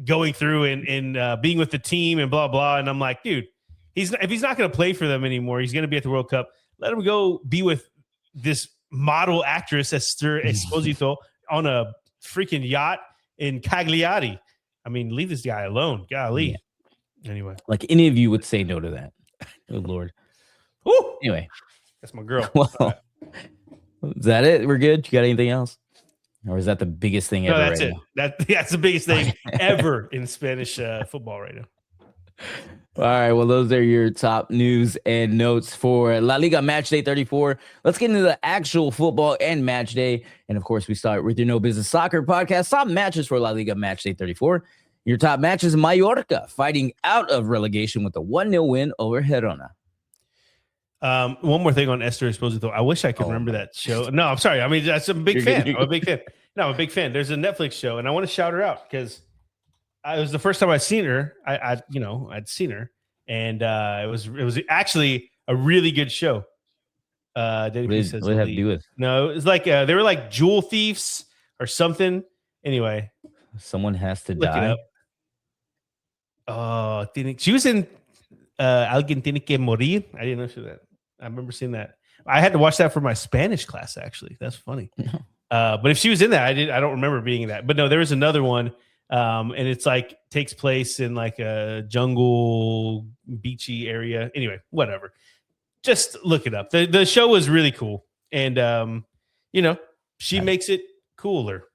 going through and being with the team and blah, blah. And I'm like, dude, if he's not going to play for them anymore, he's going to be at the World Cup. Let him go be with this model actress, Esther Esposito, on a freaking yacht in Cagliari. I mean, leave this guy alone. Golly. Yeah. Anyway. Like any of you would say no to that. Oh, Lord. Woo! Anyway. That's my girl. Well, is that it? We're good? You got anything else? Or is that the biggest thing ever? No, that's right it. Now? That's the biggest thing ever in Spanish football right now. All right. Well, those are your top news and notes for La Liga Match Day 34. Let's get into the actual football and match day. And of course, we start with your No Business Soccer podcast. Top matches for La Liga Match Day 34. Your top matches: Mallorca fighting out of relegation with a 1-0 win over Girona. One more thing on Esther Esposito. I wish I could remember that show. No, I'm sorry. I mean, I'm a big fan. I'm a big fan. No, I'm a big fan. There's a Netflix show, and I want to shout her out because it was the first time I'd seen her. I'd seen her, and it was actually a really good show. What did it have to do with? No, it was like they were like jewel thieves or something. Anyway, someone has to die. Oh, she was in Alguien Tiene Que Morir. I didn't know she was that. I remember seeing that. I had to watch that for my Spanish class, actually. That's funny. But if she was in that, I don't remember being in that. But no, there was another one. And it's like takes place in like a jungle, beachy area. Anyway, whatever. Just look it up. The show was really cool. And, she makes it cooler.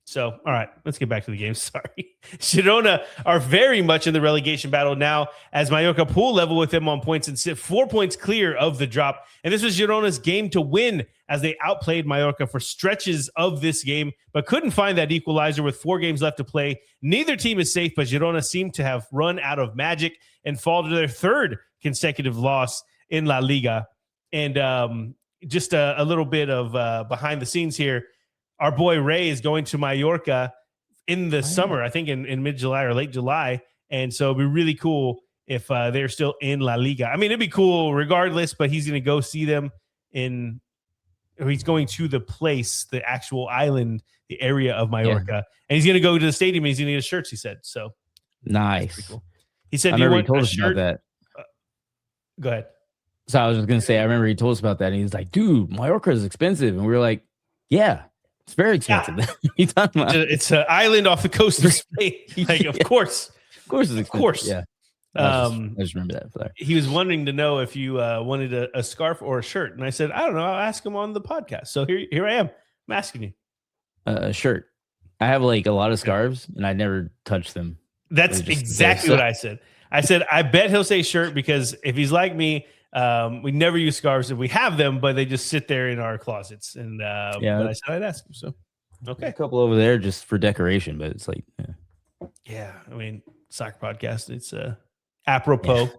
So, all right, let's get back to the game. Sorry. Girona are very much in the relegation battle now as Mallorca pool level with them on points and sit 4 points clear of the drop. And this was Girona's game to win as they outplayed Mallorca for stretches of this game, but couldn't find that equalizer with 4 games left to play. Neither team is safe, but Girona seemed to have run out of magic and fall to their 3rd consecutive loss in La Liga. And just a little bit of behind the scenes here. Our boy Ray is going to Mallorca in the summer, I think in mid-July or late July. And so it'd be really cool if they're still in La Liga. I mean, it'd be cool regardless, but he's going to go see them he's going to the place, the actual island, the area of Mallorca. Yeah. And he's going to go to the stadium and he's going to get his shirts, he said. So nice. Cool. He said, I "Do you remember he want told a us about shirt?" that. Go ahead. So I was just gonna say, I remember he told us about that, and he's like, "Dude, Mallorca is expensive," and we were like, "Yeah, it's very expensive." Yeah. You talking about? It's an island off the coast of Spain. Like, Yeah. of course, Of course, it's of expensive. course. Yeah. I just remember that. Sorry. He was wanting to know if you wanted a scarf or a shirt, and I said, I don't know. I'll ask him on the podcast. So here I am. I'm asking you. A shirt. I have like a lot of scarves, and I never touch them. That's exactly what I said. I said, I bet he'll say shirt because if he's like me, we never use scarves. And we have them, but they just sit there in our closets. And but I said I'd ask him. So okay, a couple over there just for decoration, but it's like, yeah. I mean, soccer podcast. It's apropos. Yeah.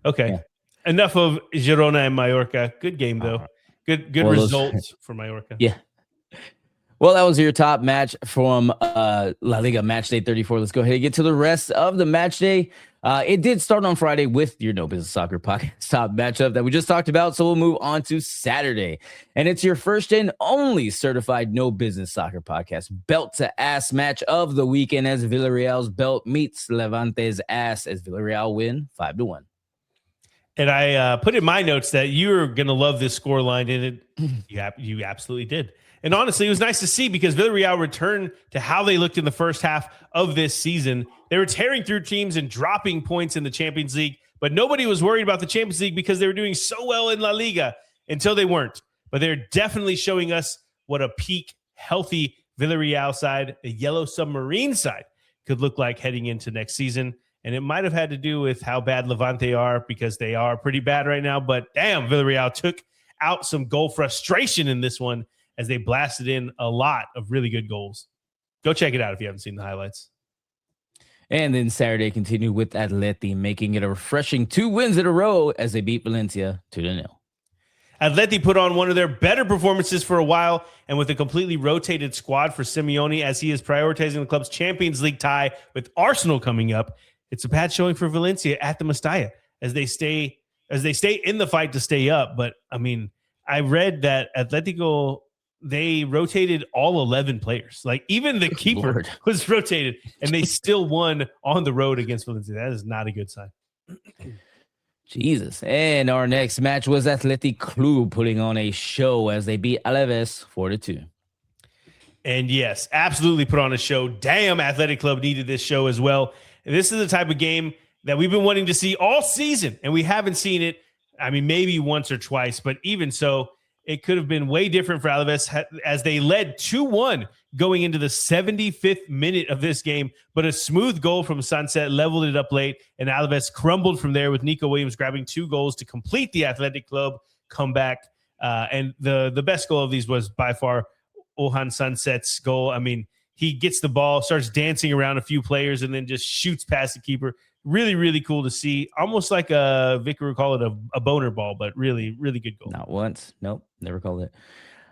Okay, Yeah. Enough of Girona and Mallorca. Good game though. Good results for Mallorca. Yeah. Well, that was your top match from La Liga match day 34. Let's go ahead and get to the rest of the match day. It did start on Friday with your No Business Soccer podcast top matchup that we just talked about. So we'll move on to Saturday. And it's your first and only certified No Business Soccer podcast belt to ass match of the weekend as Villarreal's belt meets Levante's ass as Villarreal win 5-1. And I put in my notes that you're going to love this scoreline, and you absolutely did. And honestly, it was nice to see because Villarreal returned to how they looked in the first half of this season. They were tearing through teams and dropping points in the Champions League, but nobody was worried about the Champions League because they were doing so well in La Liga until they weren't. But they're definitely showing us what a peak, healthy Villarreal side, the Yellow Submarine side, could look like heading into next season. And it might have had to do with how bad Levante are because they are pretty bad right now. But damn, Villarreal took out some goal frustration in this one as they blasted in a lot of really good goals. Go check it out if you haven't seen the highlights. And then Saturday continued with Atleti, making it a refreshing 2 wins in a row as they beat Valencia 2-0. Atleti put on one of their better performances for a while, and with a completely rotated squad for Simeone as he is prioritizing the club's Champions League tie with Arsenal coming up, it's a bad showing for Valencia at the Mestalla as they stay in the fight to stay up. But I mean, I read that Atletico, they rotated all 11 players. Like even the keeper was rotated, and they still won on the road against Valencia. That is not a good sign. Jesus. And our next match was Athletic Club putting on a show as they beat Alaves 4-2. And yes, absolutely put on a show. Damn, Athletic Club needed this show as well. This is the type of game that we've been wanting to see all season, and we haven't seen it. I mean, maybe once or twice, but even so, it could have been way different for Alaves as they led 2-1 going into the 75th minute of this game. But a smooth goal from Sunset leveled it up late, and Alaves crumbled from there with Nico Williams grabbing 2 goals to complete the Athletic Club comeback. And the best goal of these was by far Ohan Sunset's goal. I mean, he gets the ball, starts dancing around a few players, and then just shoots past the keeper. Really, really cool to see. Almost like Vicar would call it a boner ball, but really, really good goal. Not once. Nope. Never called it.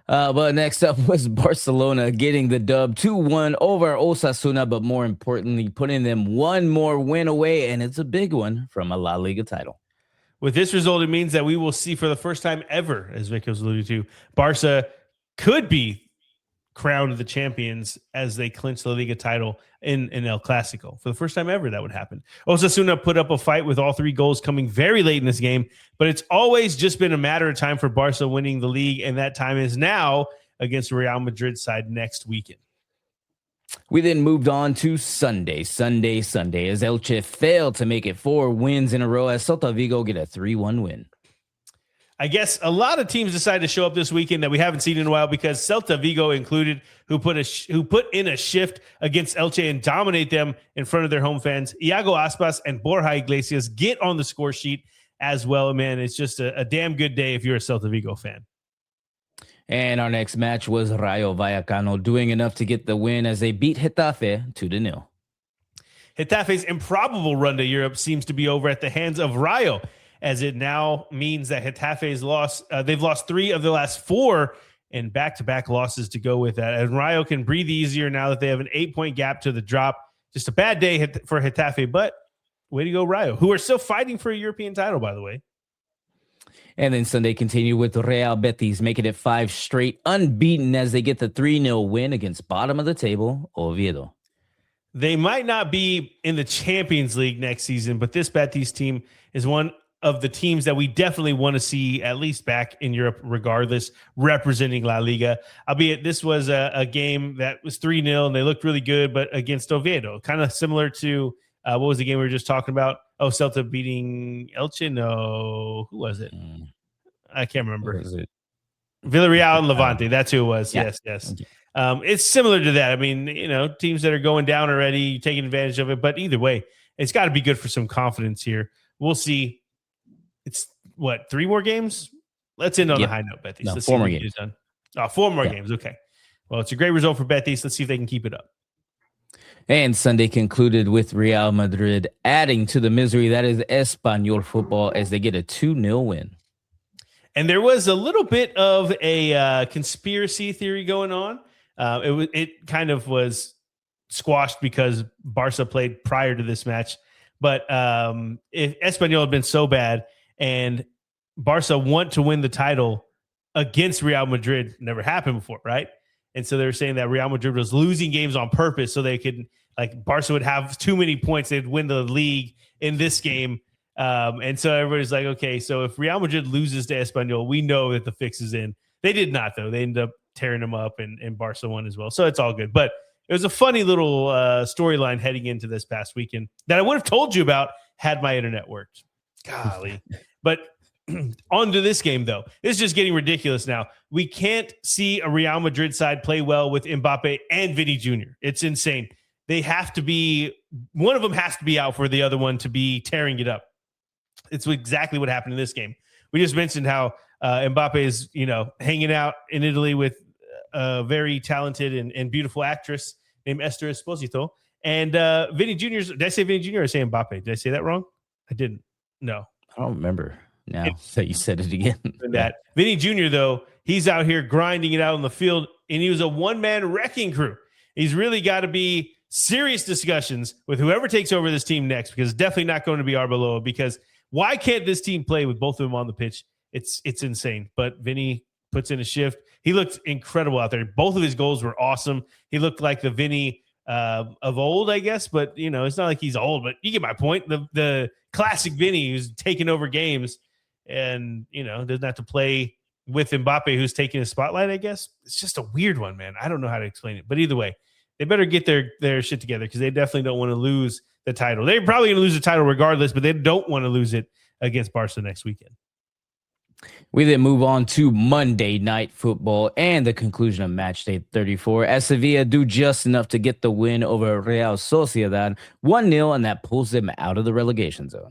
But next up was Barcelona getting the dub 2-1 over Osasuna, but more importantly, putting them one more win away, and it's a big one from a La Liga title. With this result, it means that we will see for the first time ever, as Vic was alluded to, Barca could be crowned the champions as they clinch the Liga title in El Clasico. For the first time ever, that would happen. Osasuna put up a fight with all 3 goals coming very late in this game, but it's always just been a matter of time for Barca winning the league, and that time is now against Real Madrid side next weekend. We then moved on to Sunday as Elche failed to make it 4 wins in a row as Celta Vigo get a 3-1 win. I guess a lot of teams decided to show up this weekend that we haven't seen in a while because Celta Vigo included, who put in a shift against Elche and dominate them in front of their home fans. Iago Aspas and Borja Iglesias get on the score sheet as well. Man, it's just a damn good day if you're a Celta Vigo fan. And our next match was Rayo Vallecano doing enough to get the win as they beat Getafe 2-0. Getafe's improbable run to Europe seems to be over at the hands of Rayo, as it now means that Getafe's lost. They've lost 3 of the last 4 and back-to-back losses to go with that. And Rayo can breathe easier now that they have an 8-point gap to the drop. Just a bad day for Getafe, but way to go, Rayo, who are still fighting for a European title, by the way. And then Sunday continued with Real Betis making it 5 straight unbeaten as they get the 3-0 win against bottom of the table, Oviedo. They might not be in the Champions League next season, but this Betis team is one of the teams that we definitely want to see at least back in Europe, regardless, representing La Liga. Albeit this was a game that was 3-0 and they looked really good, but against Oviedo, kind of similar to what was the game we were just talking about? Oh, Celta beating Elche? No, who was it? I can't remember. What was it? Villarreal and Levante. That's who it was. Yeah. Yes. Okay. It's similar to that. I mean, teams that are going down already, taking advantage of it. But either way, it's got to be good for some confidence here. We'll see. It's what, 3 more games? Let's end on a high note, Betis. No, Let's 4 see more what games. done. 4 more games. Okay. Well, it's a great result for Betis. Let's see if they can keep it up. And Sunday concluded with Real Madrid adding to the misery that is Espanyol football as they get a 2-0 win. And there was a little bit of a conspiracy theory going on. It kind of was squashed because Barca played prior to this match. But if Espanyol had been so bad and Barca want to win the title against Real Madrid, never happened before, right? And so they were saying that Real Madrid was losing games on purpose so they could, like, Barca would have too many points. They'd win the league in this game. And so everybody's like, okay, so if Real Madrid loses to Espanyol, we know that the fix is in. They did not, though. They ended up tearing them up, and Barca won as well. So it's all good. But it was a funny little storyline heading into this past weekend that I would have told you about had my internet worked. Golly. But on to this game, though. This is just getting ridiculous now. We can't see a Real Madrid side play well with Mbappe and Vini Jr. It's insane. They have to be – one of them has to be out for the other one to be tearing it up. It's exactly what happened in this game. We just mentioned how Mbappe is, hanging out in Italy with a very talented and beautiful actress named Esther Esposito. And Vinny Jr. Did I say Vinny Jr. or say Mbappe? Did I say that wrong? I didn't. No. I don't remember now that you said it again. That Vinny Jr., though, he's out here grinding it out on the field, and he was a one-man wrecking crew. He's really got to be serious discussions with whoever takes over this team next, because it's definitely not going to be Arbeloa, because why can't this team play with both of them on the pitch? It's insane. But Vinny puts in a shift. He looked incredible out there. Both of his goals were awesome. He looked like the Vinny of old, I guess. But, it's not like he's old. But you get my point. The classic Vinny who's taking over games and, doesn't have to play with Mbappe, who's taking a spotlight, I guess. It's just a weird one, man. I don't know how to explain it. But either way, they better get their shit together, because they definitely don't want to lose the title. They're probably going to lose the title regardless, but they don't want to lose it against Barca next weekend. We then move on to Monday Night Football and the conclusion of match day 34 as Sevilla do just enough to get the win over Real Sociedad 1-0, and that pulls them out of the relegation zone.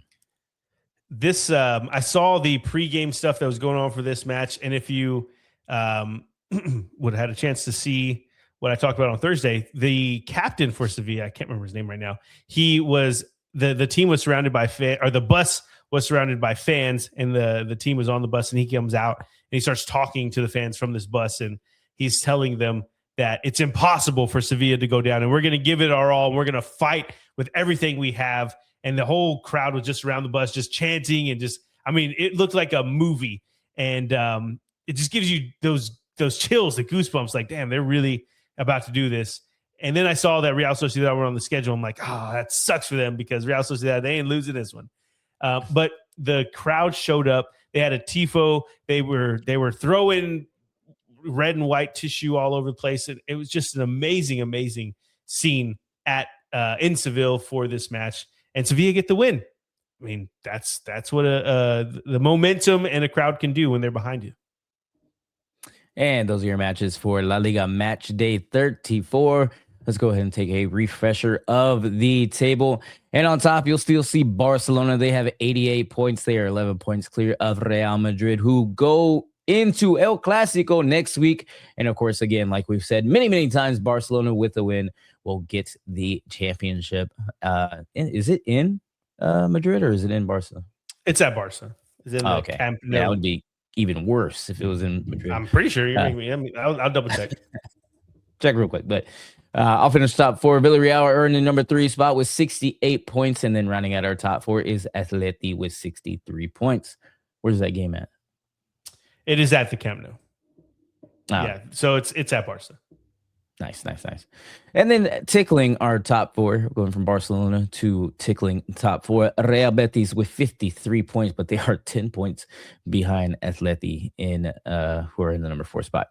This I saw the pregame stuff that was going on for this match, and if you would have had a chance to see what I talked about on Thursday, the captain for Sevilla, I can't remember his name right now. He was the team was surrounded by the bus was surrounded by fans, and the team was on the bus, and he comes out and he starts talking to the fans from this bus, and he's telling them that it's impossible for Sevilla to go down, and we're going to give it our all. And we're going to fight with everything we have. And the whole crowd was just around the bus, just chanting, and it looked like a movie, and it just gives you those chills, the goosebumps. Like, damn, they're really about to do this. And then I saw that Real Sociedad were on the schedule. I'm like, that sucks for them, because Real Sociedad, they ain't losing this one. But the crowd showed up. They had a tifo. They were throwing red and white tissue all over the place. It was just an amazing, amazing scene in Seville for this match. And Sevilla get the win. I mean, that's what the momentum and a crowd can do when they're behind you. And those are your matches for La Liga match day 34. Let's go ahead and take a refresher of the table. And on top, you'll still see Barcelona. They have 88 points. They are 11 points clear of Real Madrid, who go into El Clasico next week. And of course, again, like we've said many, many times, Barcelona with the win will get the championship. Is it in Madrid or is it in Barca? It's at Barca. It's in the Camp Nou. That would be even worse if it was in Madrid. I'm pretty sure you're making me. I'll double check. Check real quick, but I'll finish top four. Villarreal are earning number 3 spot with 68 points, and then rounding out our top 4 is Atleti with 63 points. Where's that game at? It is at the Camp Nou. Yeah, so it's at Barca. Nice. And then tickling our top four, going from Barcelona to tickling top four, Real Betis with 53 points, but they are 10 points behind Atleti who are in the number 4 spot.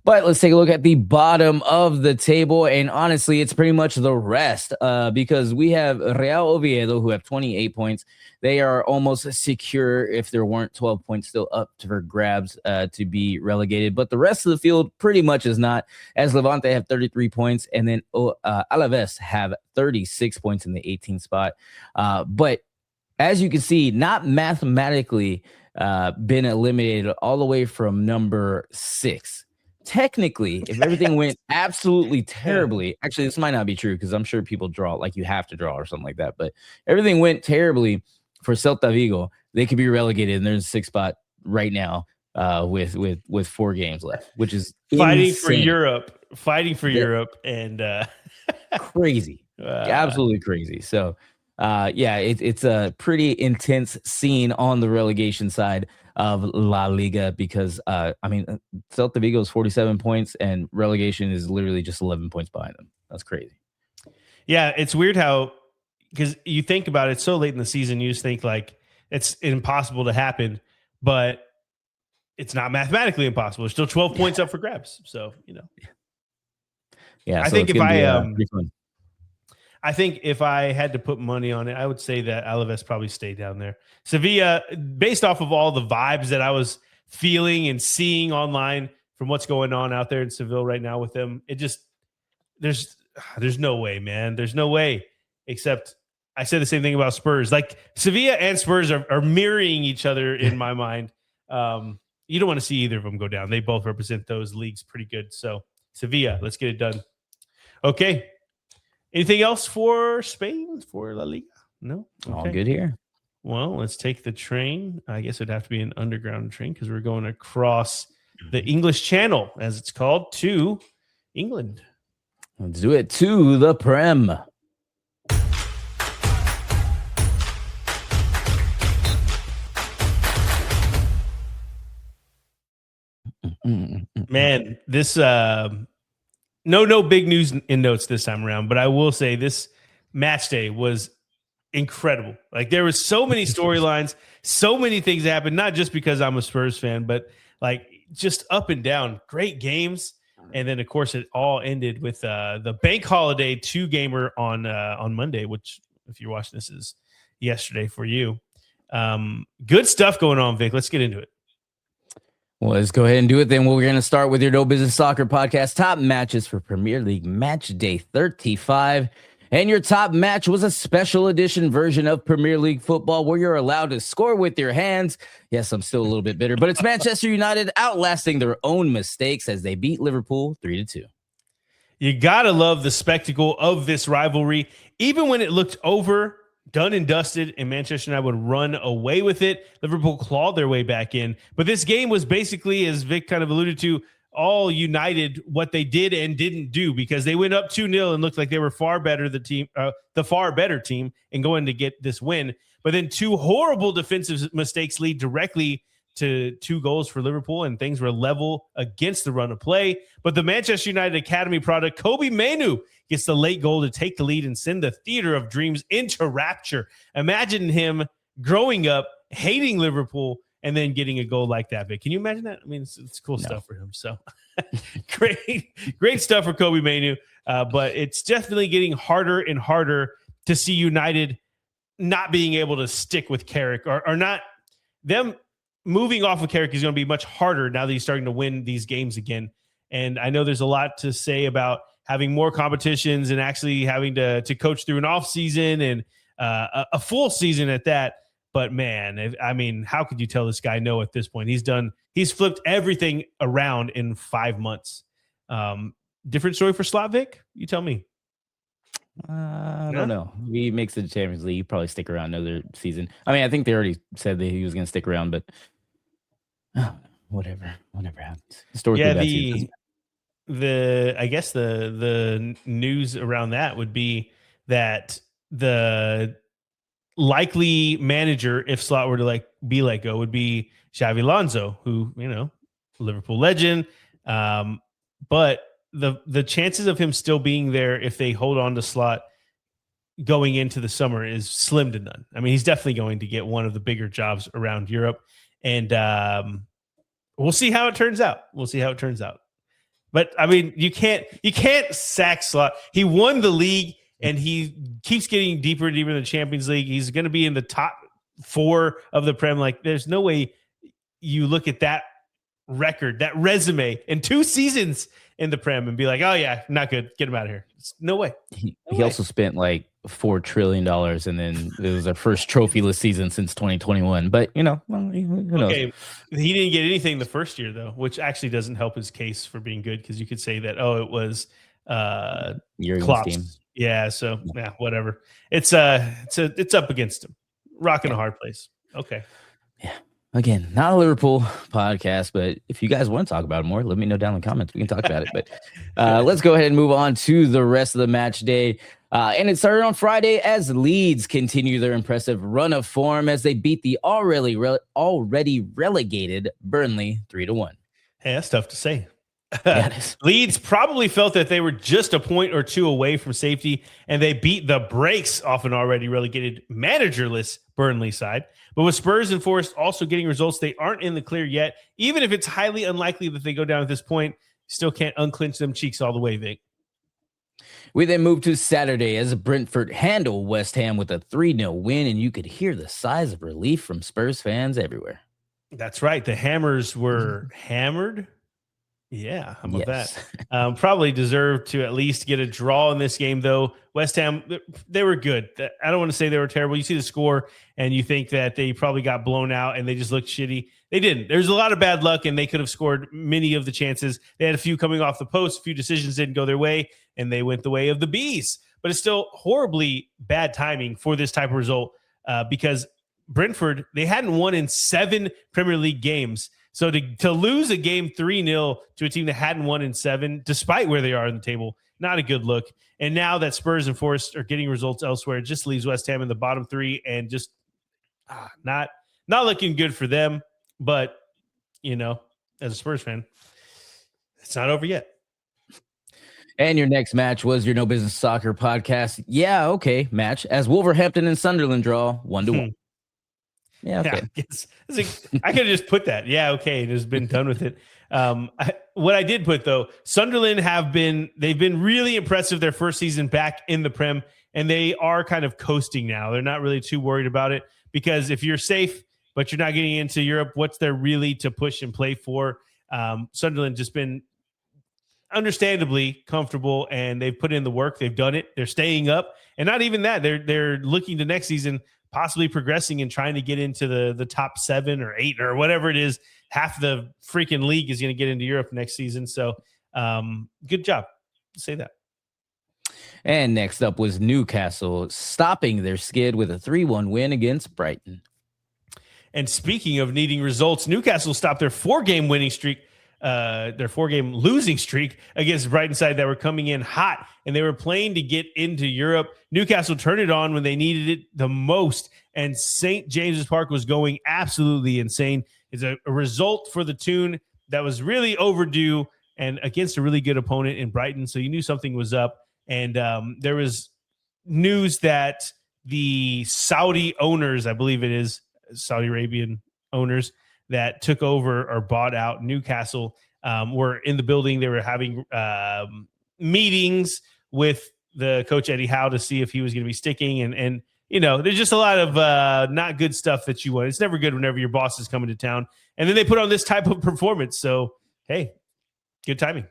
But let's take a look at the bottom of the table. And honestly, it's pretty much the rest because we have Real Oviedo who have 28 points. They are almost secure if there weren't 12 points still up for grabs to be relegated. But the rest of the field pretty much is not, as Levante have 33 points, and then Alaves have 36 points in the 18th spot. But as you can see, not mathematically been eliminated all the way from number 6. Technically, if everything went absolutely terribly, actually, this might not be true because I'm sure people draw like you have to draw or something like that. But everything went terribly for Celta Vigo. They could be relegated, and there's a 6th spot right now with 4 games left, which is fighting insane. for Europe, and crazy, absolutely crazy. So, it's a pretty intense scene on the relegation side of La Liga because Celta Vigo is 47 points and relegation is literally just 11 points behind them. That's crazy. Yeah, it's weird how, because you think about it so late in the season, you just think like it's impossible to happen, but it's not mathematically impossible. There's still 12 points up for grabs. So, Yeah, I think if I had to put money on it, I would say that Alaves probably stay down there. Sevilla, based off of all the vibes that I was feeling and seeing online from what's going on out there in Seville right now with them, it just there's no way, man. There's no way. Except I said the same thing about Spurs. Like Sevilla and Spurs are mirroring each other in my mind. You don't want to see either of them go down. They both represent those leagues pretty good. So Sevilla, let's get it done. Okay. Anything else for Spain, for La Liga? No? Okay. All good here. Well, let's take the train. I guess it'd have to be an underground train because we're going across the English Channel, as it's called, to England. Let's do it to the Prem. Man, this no big news in notes this time around, but I will say this match day was incredible. Like there was so many storylines, so many things happened, not just because I'm a Spurs fan, but like just up and down, great games. And then of course it all ended with the bank holiday 2-gamer on Monday, which if you're watching this is yesterday for you. Good stuff going on, Vic. Let's get into it. Well, let's go ahead and do it then. Well, we're going to start with your No Business Soccer podcast top matches for Premier League match day 35. And your top match was a special edition version of Premier League football where you're allowed to score with your hands. Yes, I'm still a little bit bitter, but it's Manchester United outlasting their own mistakes as they beat Liverpool 3-2. You got to love the spectacle of this rivalry. Even when it looked over, done and dusted, and Manchester United would run away with it, Liverpool clawed their way back in. But this game was basically, as Vic kind of alluded to, all United what they did and didn't do because they went up 2-0 and looked like they were the far better team and going to get this win. But then 2 horrible defensive mistakes lead directly to 2 goals for Liverpool, and things were level against the run of play. But the Manchester United Academy product, Kobe Mainoo, gets the late goal to take the lead and send the theater of dreams into rapture. Imagine him growing up, hating Liverpool, and then getting a goal like that. Vic, can you imagine that? I mean, it's cool stuff for him. So great stuff for Kobe Mainoo. But it's definitely getting harder and harder to see United not being able to stick with Carrick or not. Them moving off of Carrick is going to be much harder now that he's starting to win these games again. And I know there's a lot to say about having more competitions and actually having to coach through an off season and a full season at that. But man, how could you tell this guy no at this point? He's flipped everything around in 5 months. Different story for Slavic? You tell me. I don't know. He makes the Champions League. He'd probably stick around another season. I mean, I think they already said that he was going to stick around, but whatever happens. Historically, I guess the news around that would be that the likely manager, if Slot were to be let go, would be Xabi Alonso, who Liverpool legend. But the chances of him still being there if they hold on to Slot going into the summer is slim to none. I mean, he's definitely going to get one of the bigger jobs around Europe, and we'll see how it turns out. But I mean, you can't sack Slot. He won the league, and he keeps getting deeper and deeper in the Champions League. He's going to be in the top 4 of the Prem. Like, there's no way you look at that record, that resume, in 2 seasons in the Prem and be like, oh yeah, not good. Get him out of here. No way. He also spent like $4 trillion, and then it was our first trophyless season since 2021. But who knows? Okay, he didn't get anything the first year though, which actually doesn't help his case for being good, because you could say that it was Klopp's team. Yeah, so yeah, whatever. It's up against him. Rocking a hard place. Okay. Yeah. Again, not a Liverpool podcast, but if you guys want to talk about it more, let me know down in the comments. We can talk about it. But let's go ahead and move on to the rest of the match day. And it started on Friday as Leeds continue their impressive run of form as they beat the already relegated Burnley 3-1. Hey, that's tough to say. Leeds probably felt that they were just a point or 2 away from safety, and they beat the brakes off an already relegated managerless Burnley side. But with Spurs and Forest also getting results, they aren't in the clear yet. Even if it's highly unlikely that they go down at this point, still can't unclench them cheeks all the way, Vic. We then moved to Saturday as Brentford handled West Ham with a 3-0 win, and you could hear the sighs of relief from Spurs fans everywhere. That's right. The Hammers were hammered. Yeah, how about that? Probably deserved to at least get a draw in this game, though. West Ham, they were good. I don't want to say they were terrible. You see the score, and you think that they probably got blown out, and they just looked shitty. They didn't. There's a lot of bad luck, and they could have scored many of the chances. They had a few coming off the post. A few decisions didn't go their way, and they went the way of the Bees. But it's still horribly bad timing for this type of result because Brentford, they hadn't won in 7 Premier League games. So to lose a game 3-0 to a team that hadn't won in 7, despite where they are in the table, not a good look. And now that Spurs and Forest are getting results elsewhere, it just leaves West Ham in the bottom 3 and just not looking good for them. But, as a Spurs fan, it's not over yet. And your next match was your No Business Soccer podcast. Yeah, okay, match as Wolverhampton and Sunderland draw 1-1. Yeah, okay. Yeah, I could have just put that. Yeah, okay, and just been done with it. What I did put, though, Sunderland they've been really impressive their first season back in the Prem, and they are kind of coasting now. They're not really too worried about it, because if you're safe but you're not getting into Europe, what's there really to push and play for? Sunderland just been understandably comfortable, and they've put in the work. They've done it. They're staying up, and not even that. They're looking to next season, possibly progressing and trying to get into the top 7 or 8 or whatever it is. Half the freaking league is going to get into Europe next season. So good job. Say that. And next up was Newcastle stopping their skid with a 3-1 win against Brighton. And speaking of needing results, Newcastle stopped their 4-game winning streak, their 4-game losing streak against Brighton side that were coming in hot, and they were playing to get into Europe. Newcastle turned it on when they needed it the most, and St. James's Park was going absolutely insane. It's a result for the tune that was really overdue and against a really good opponent in Brighton, so you knew something was up. And there was news that the Saudi owners, I believe it is Saudi Arabian owners, that took over or bought out Newcastle were in the building. They were having meetings with the coach Eddie Howe to see if he was going to be sticking. And there's just a lot of not good stuff that you want. It's never good whenever your boss is coming to town. And then they put on this type of performance. So, hey, good timing.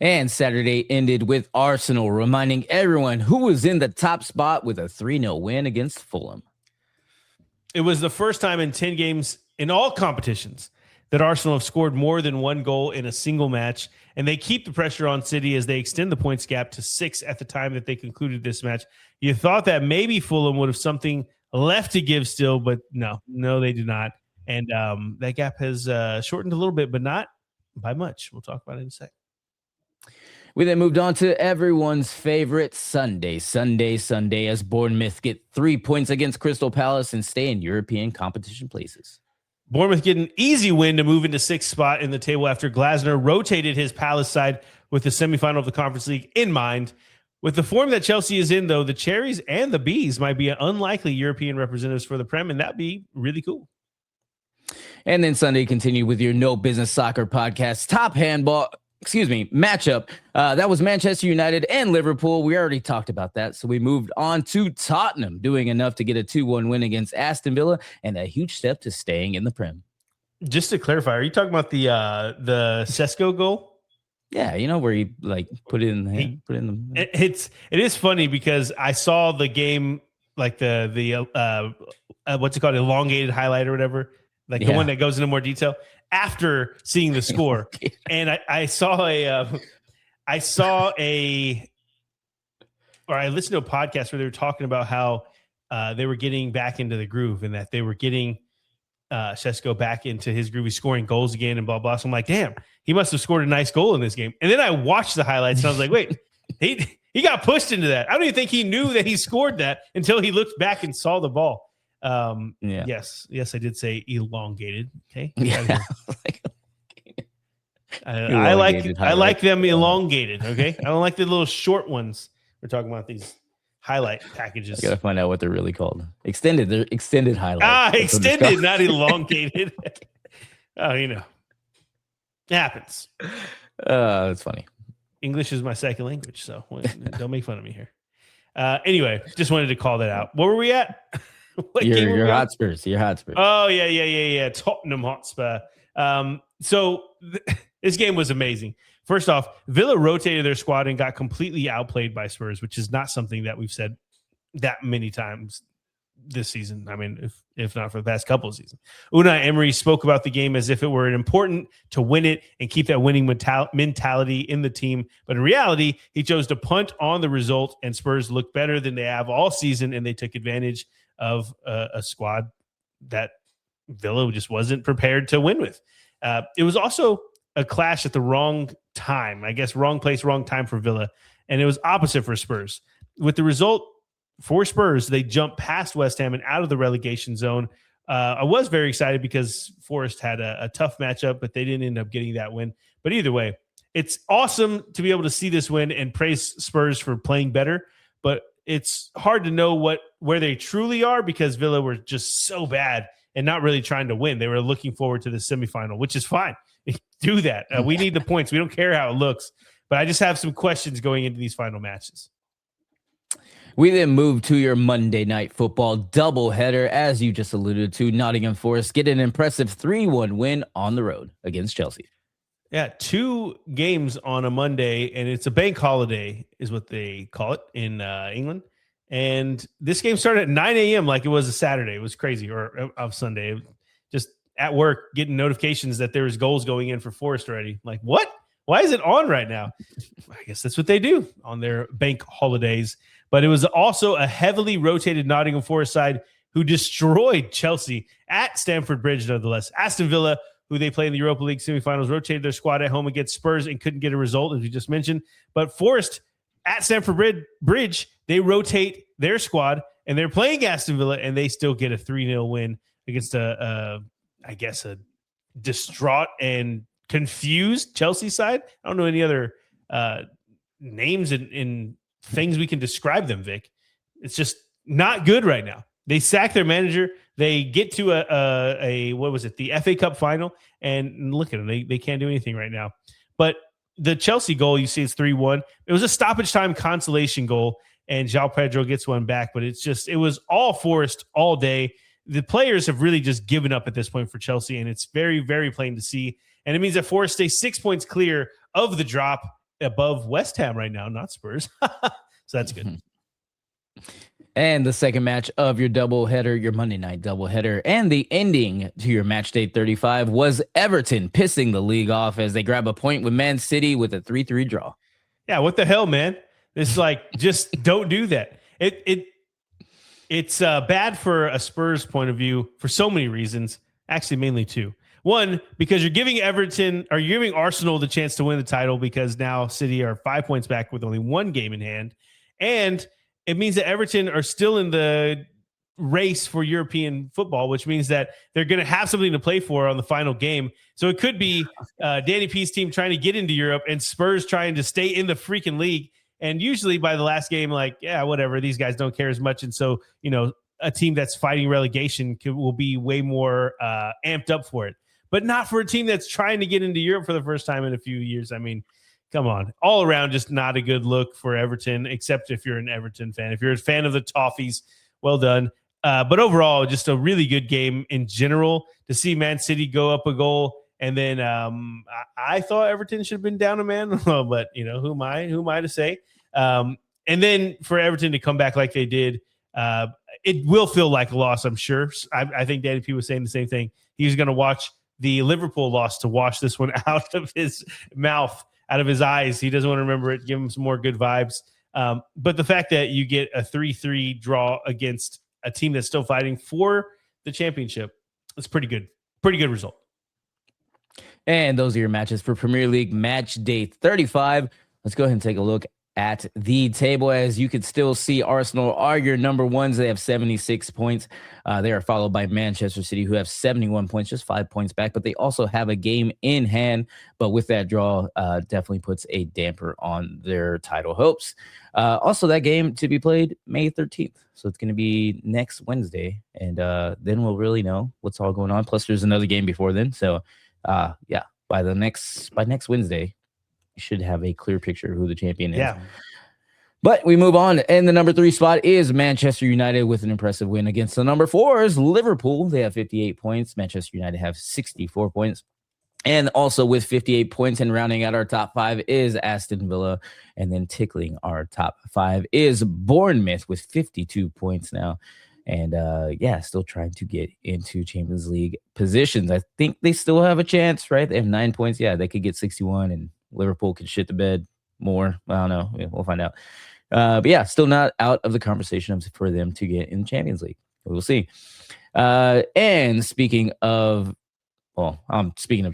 And Saturday ended with Arsenal reminding everyone who was in the top spot with a 3-0 win against Fulham. It was the first time in 10 games in all competitions that Arsenal have scored more than 1 goal in a single match, and they keep the pressure on City as they extend the points gap to 6 at the time that they concluded this match. You thought that maybe Fulham would have something left to give still, but no, they do not. And that gap has shortened a little bit, but not by much. We'll talk about it in a sec. We then moved on to everyone's favorite Sunday as Bournemouth get 3 points against Crystal Palace and stay in European competition places. Bournemouth get an easy win to move into sixth spot in the table after Glasner rotated his Palace side with the semifinal of the Conference League in mind. With the form that Chelsea is in, though, the Cherries and the Bees might be unlikely European representatives for the Prem, and that'd be really cool. And then Sunday continued with your No Business Soccer podcast top handball, matchup. That was Manchester United and Liverpool. We already talked about that. So we moved on to Tottenham, doing enough to get a 2-1 win against Aston Villa and a huge step to staying in the Prem. Just to clarify, are you talking about the Sesko goal? Yeah, you know where he put it in the hand, It is funny because I saw the game, like the what's it called, elongated highlight or whatever, the one that goes into more detail after seeing the score, and I listened to a podcast where they were talking about how they were getting back into the groove and that they were getting Sesko back into his groove. He's scoring goals again and blah, blah. So I'm like, damn, he must have scored a nice goal in this game. And then I watched the highlights and I was like, wait, he got pushed into that. I don't even think he knew that he scored that until he looked back and saw the ball. Yes, I did say elongated. Okay. Yeah. I like them elongated. Okay. I don't like the little short ones. We're talking about these highlight packages. I gotta find out what they're really called. Extended. They're extended highlights. Extended, not elongated. It happens. That's funny. English is my second language, so don't make fun of me here. Anyway, just wanted to call that out. What were we at? Your Hotspurs. Your Hotspurs. Oh yeah. Tottenham Hotspur. This game was amazing. First off, Villa rotated their squad and got completely outplayed by Spurs, which is not something that we've said that many times this season. I mean, if not for the past couple of seasons. Unai Emery spoke about the game as if it were important to win it and keep that winning mentality in the team. But in reality, he chose to punt on the result, and Spurs looked better than they have all season, and they took advantage of a squad that Villa just wasn't prepared to win with. It was also a clash at the wrong time. I guess wrong place, wrong time for Villa. And it was opposite for Spurs. With the result for Spurs, they jumped past West Ham and out of the relegation zone. I was very excited because Forest had a tough matchup, but they didn't end up getting that win. But either way, it's awesome to be able to see this win and praise Spurs for playing better. But it's hard to know where they truly are because Villa were just so bad and not really trying to win. They were looking forward to the semifinal, which is fine. Do that. We need the points. We don't care how it looks. But I just have some questions going into these final matches. We then move to your Monday Night Football doubleheader. As you just alluded to, Nottingham Forest get an impressive 3-1 win on the road against Chelsea. Yeah, 2 games on a Monday, and it's a bank holiday is what they call it in England. And this game started at 9 a.m. like it was a Saturday. It was crazy, or of Sunday. Just at work getting notifications that there was goals going in for Forest already. Like, what? Why is it on right now? I guess that's what they do on their bank holidays. But it was also a heavily rotated Nottingham Forest side who destroyed Chelsea at Stamford Bridge, nonetheless. Aston Villa, who they play in the Europa League semifinals, rotated their squad at home against Spurs and couldn't get a result, as we just mentioned. But Forest at Stamford Bridge, they rotate their squad, and they're playing Aston Villa, and they still get a 3-0 win against a distraught and confused Chelsea side. I don't know any other names in things we can describe them, Vic. It's just not good right now. They sack their manager. They get to the FA Cup final, and look at them. They can't do anything right now. But the Chelsea goal, you see, it's 3-1. It was a stoppage time consolation goal, and João Pedro gets one back. But it was all Forest all day. The players have really just given up at this point for Chelsea, and it's very, very plain to see. And it means that Forest stays 6 points clear of the drop above West Ham right now, not Spurs. So that's good. And the second match of your doubleheader, your Monday night doubleheader, and the ending to your match day 35 was Everton pissing the league off as they grab a point with Man City with a 3-3 draw. Yeah, what the hell, man? It's like, just don't do that. It's bad for a Spurs point of view for so many reasons, actually mainly 2. One, because you're giving Arsenal the chance to win the title because now City are 5 points back with only 1 game in hand. And it means that Everton are still in the race for European football, which means that they're going to have something to play for on the final game. So it could be Danny P's team trying to get into Europe and Spurs trying to stay in the freaking league. And usually by the last game, like, yeah, whatever, these guys don't care as much. And so, a team that's fighting relegation will be way more amped up for it, but not for a team that's trying to get into Europe for the first time in a few years. I mean, come on, all around, just not a good look for Everton, except if you're an Everton fan. If you're a fan of the Toffees, well done. But overall, just a really good game in general to see Man City go up a goal. And then I thought Everton should have been down a man, but who am I to say? And then for Everton to come back like they did, it will feel like a loss, I'm sure. I think Danny P was saying the same thing. He was going to watch the Liverpool loss to wash this one out of his mouth, out of his eyes. He doesn't want to remember it, give him some more good vibes. But the fact that you get a 3-3 draw against a team that's still fighting for the championship, it's pretty good. Pretty good result. And those are your matches for Premier League match day 35. Let's go ahead and take a look at the table. As you can still see, Arsenal are your number ones. They have 76 points. They are followed by Manchester City, who have 71 points, just 5 points back, but they also have a game in hand. But with that draw, definitely puts a damper on their title hopes. Also, that game to be played May 13th. So it's going to be next Wednesday. And then we'll really know what's all going on. Plus, there's another game before then. So, by next Wednesday, you should have a clear picture of who the champion is. Yeah. But we move on, and the number 3 spot is Manchester United with an impressive win against the number 4 is Liverpool. They have 58 points. Manchester United have 64 points. And also with 58 points and rounding out our top 5 is Aston Villa. And then tickling our top 5 is Bournemouth with 52 points now. And still trying to get into Champions League positions. I think they still have a chance, right? They have 9 points. Yeah, they could get 61 and Liverpool could shit the bed more. I don't know. We'll find out. But still not out of the conversation for them to get in Champions League. We'll see. And speaking of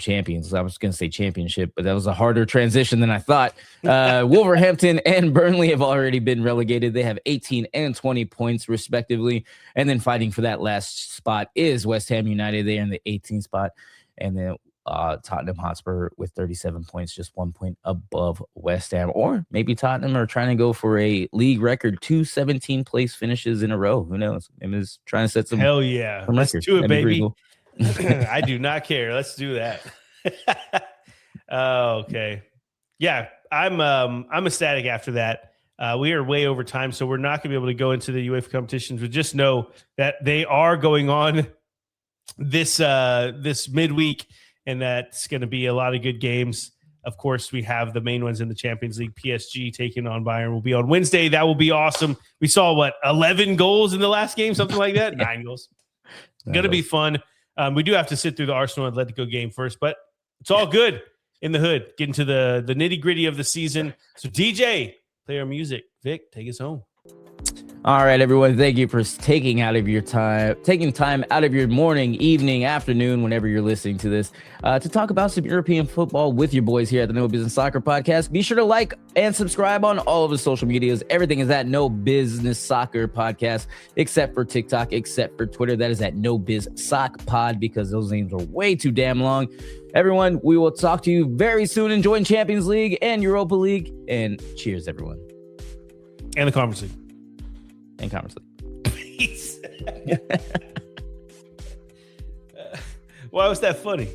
champions, I was going to say championship, but that was a harder transition than I thought. Wolverhampton and Burnley have already been relegated. They have 18 and 20 points respectively. And then fighting for that last spot is West Ham United. They are in the 18th spot. And then Tottenham Hotspur with 37 points, just 1 point above West Ham. Or maybe Tottenham are trying to go for a league record, 2 17th place finishes in a row. Who knows? Maybe is trying to set some. Hell yeah. Let's do it, baby. Cool. I do not care. Let's do that. Okay. Yeah, I'm ecstatic after that. We are way over time, so we're not going to be able to go into the UEFA competitions. But just know that they are going on this midweek, and that's going to be a lot of good games. Of course, we have the main ones in the Champions League. PSG taking on Bayern will be on Wednesday. That will be awesome. We saw 11 goals in the last game, something like that. 9 goals. Going to be fun. We do have to sit through the Arsenal Atletico game first, but it's all good in the hood. Get into the nitty gritty of the season. So DJ, play our music. Vic, take us home. All right, everyone. Thank you for taking time out of your morning, evening, afternoon, whenever you're listening to this, to talk about some European football with your boys here at the No Business Soccer Podcast. Be sure to like and subscribe on all of the social medias. Everything is at No Business Soccer Podcast, except for TikTok, except for Twitter. That is at No Biz Soc Pod, because those names are way too damn long. Everyone, we will talk to you very soon. Enjoying Champions League and Europa League. And cheers, everyone. And the Conference League. And Conference League. Peace. Why was that funny?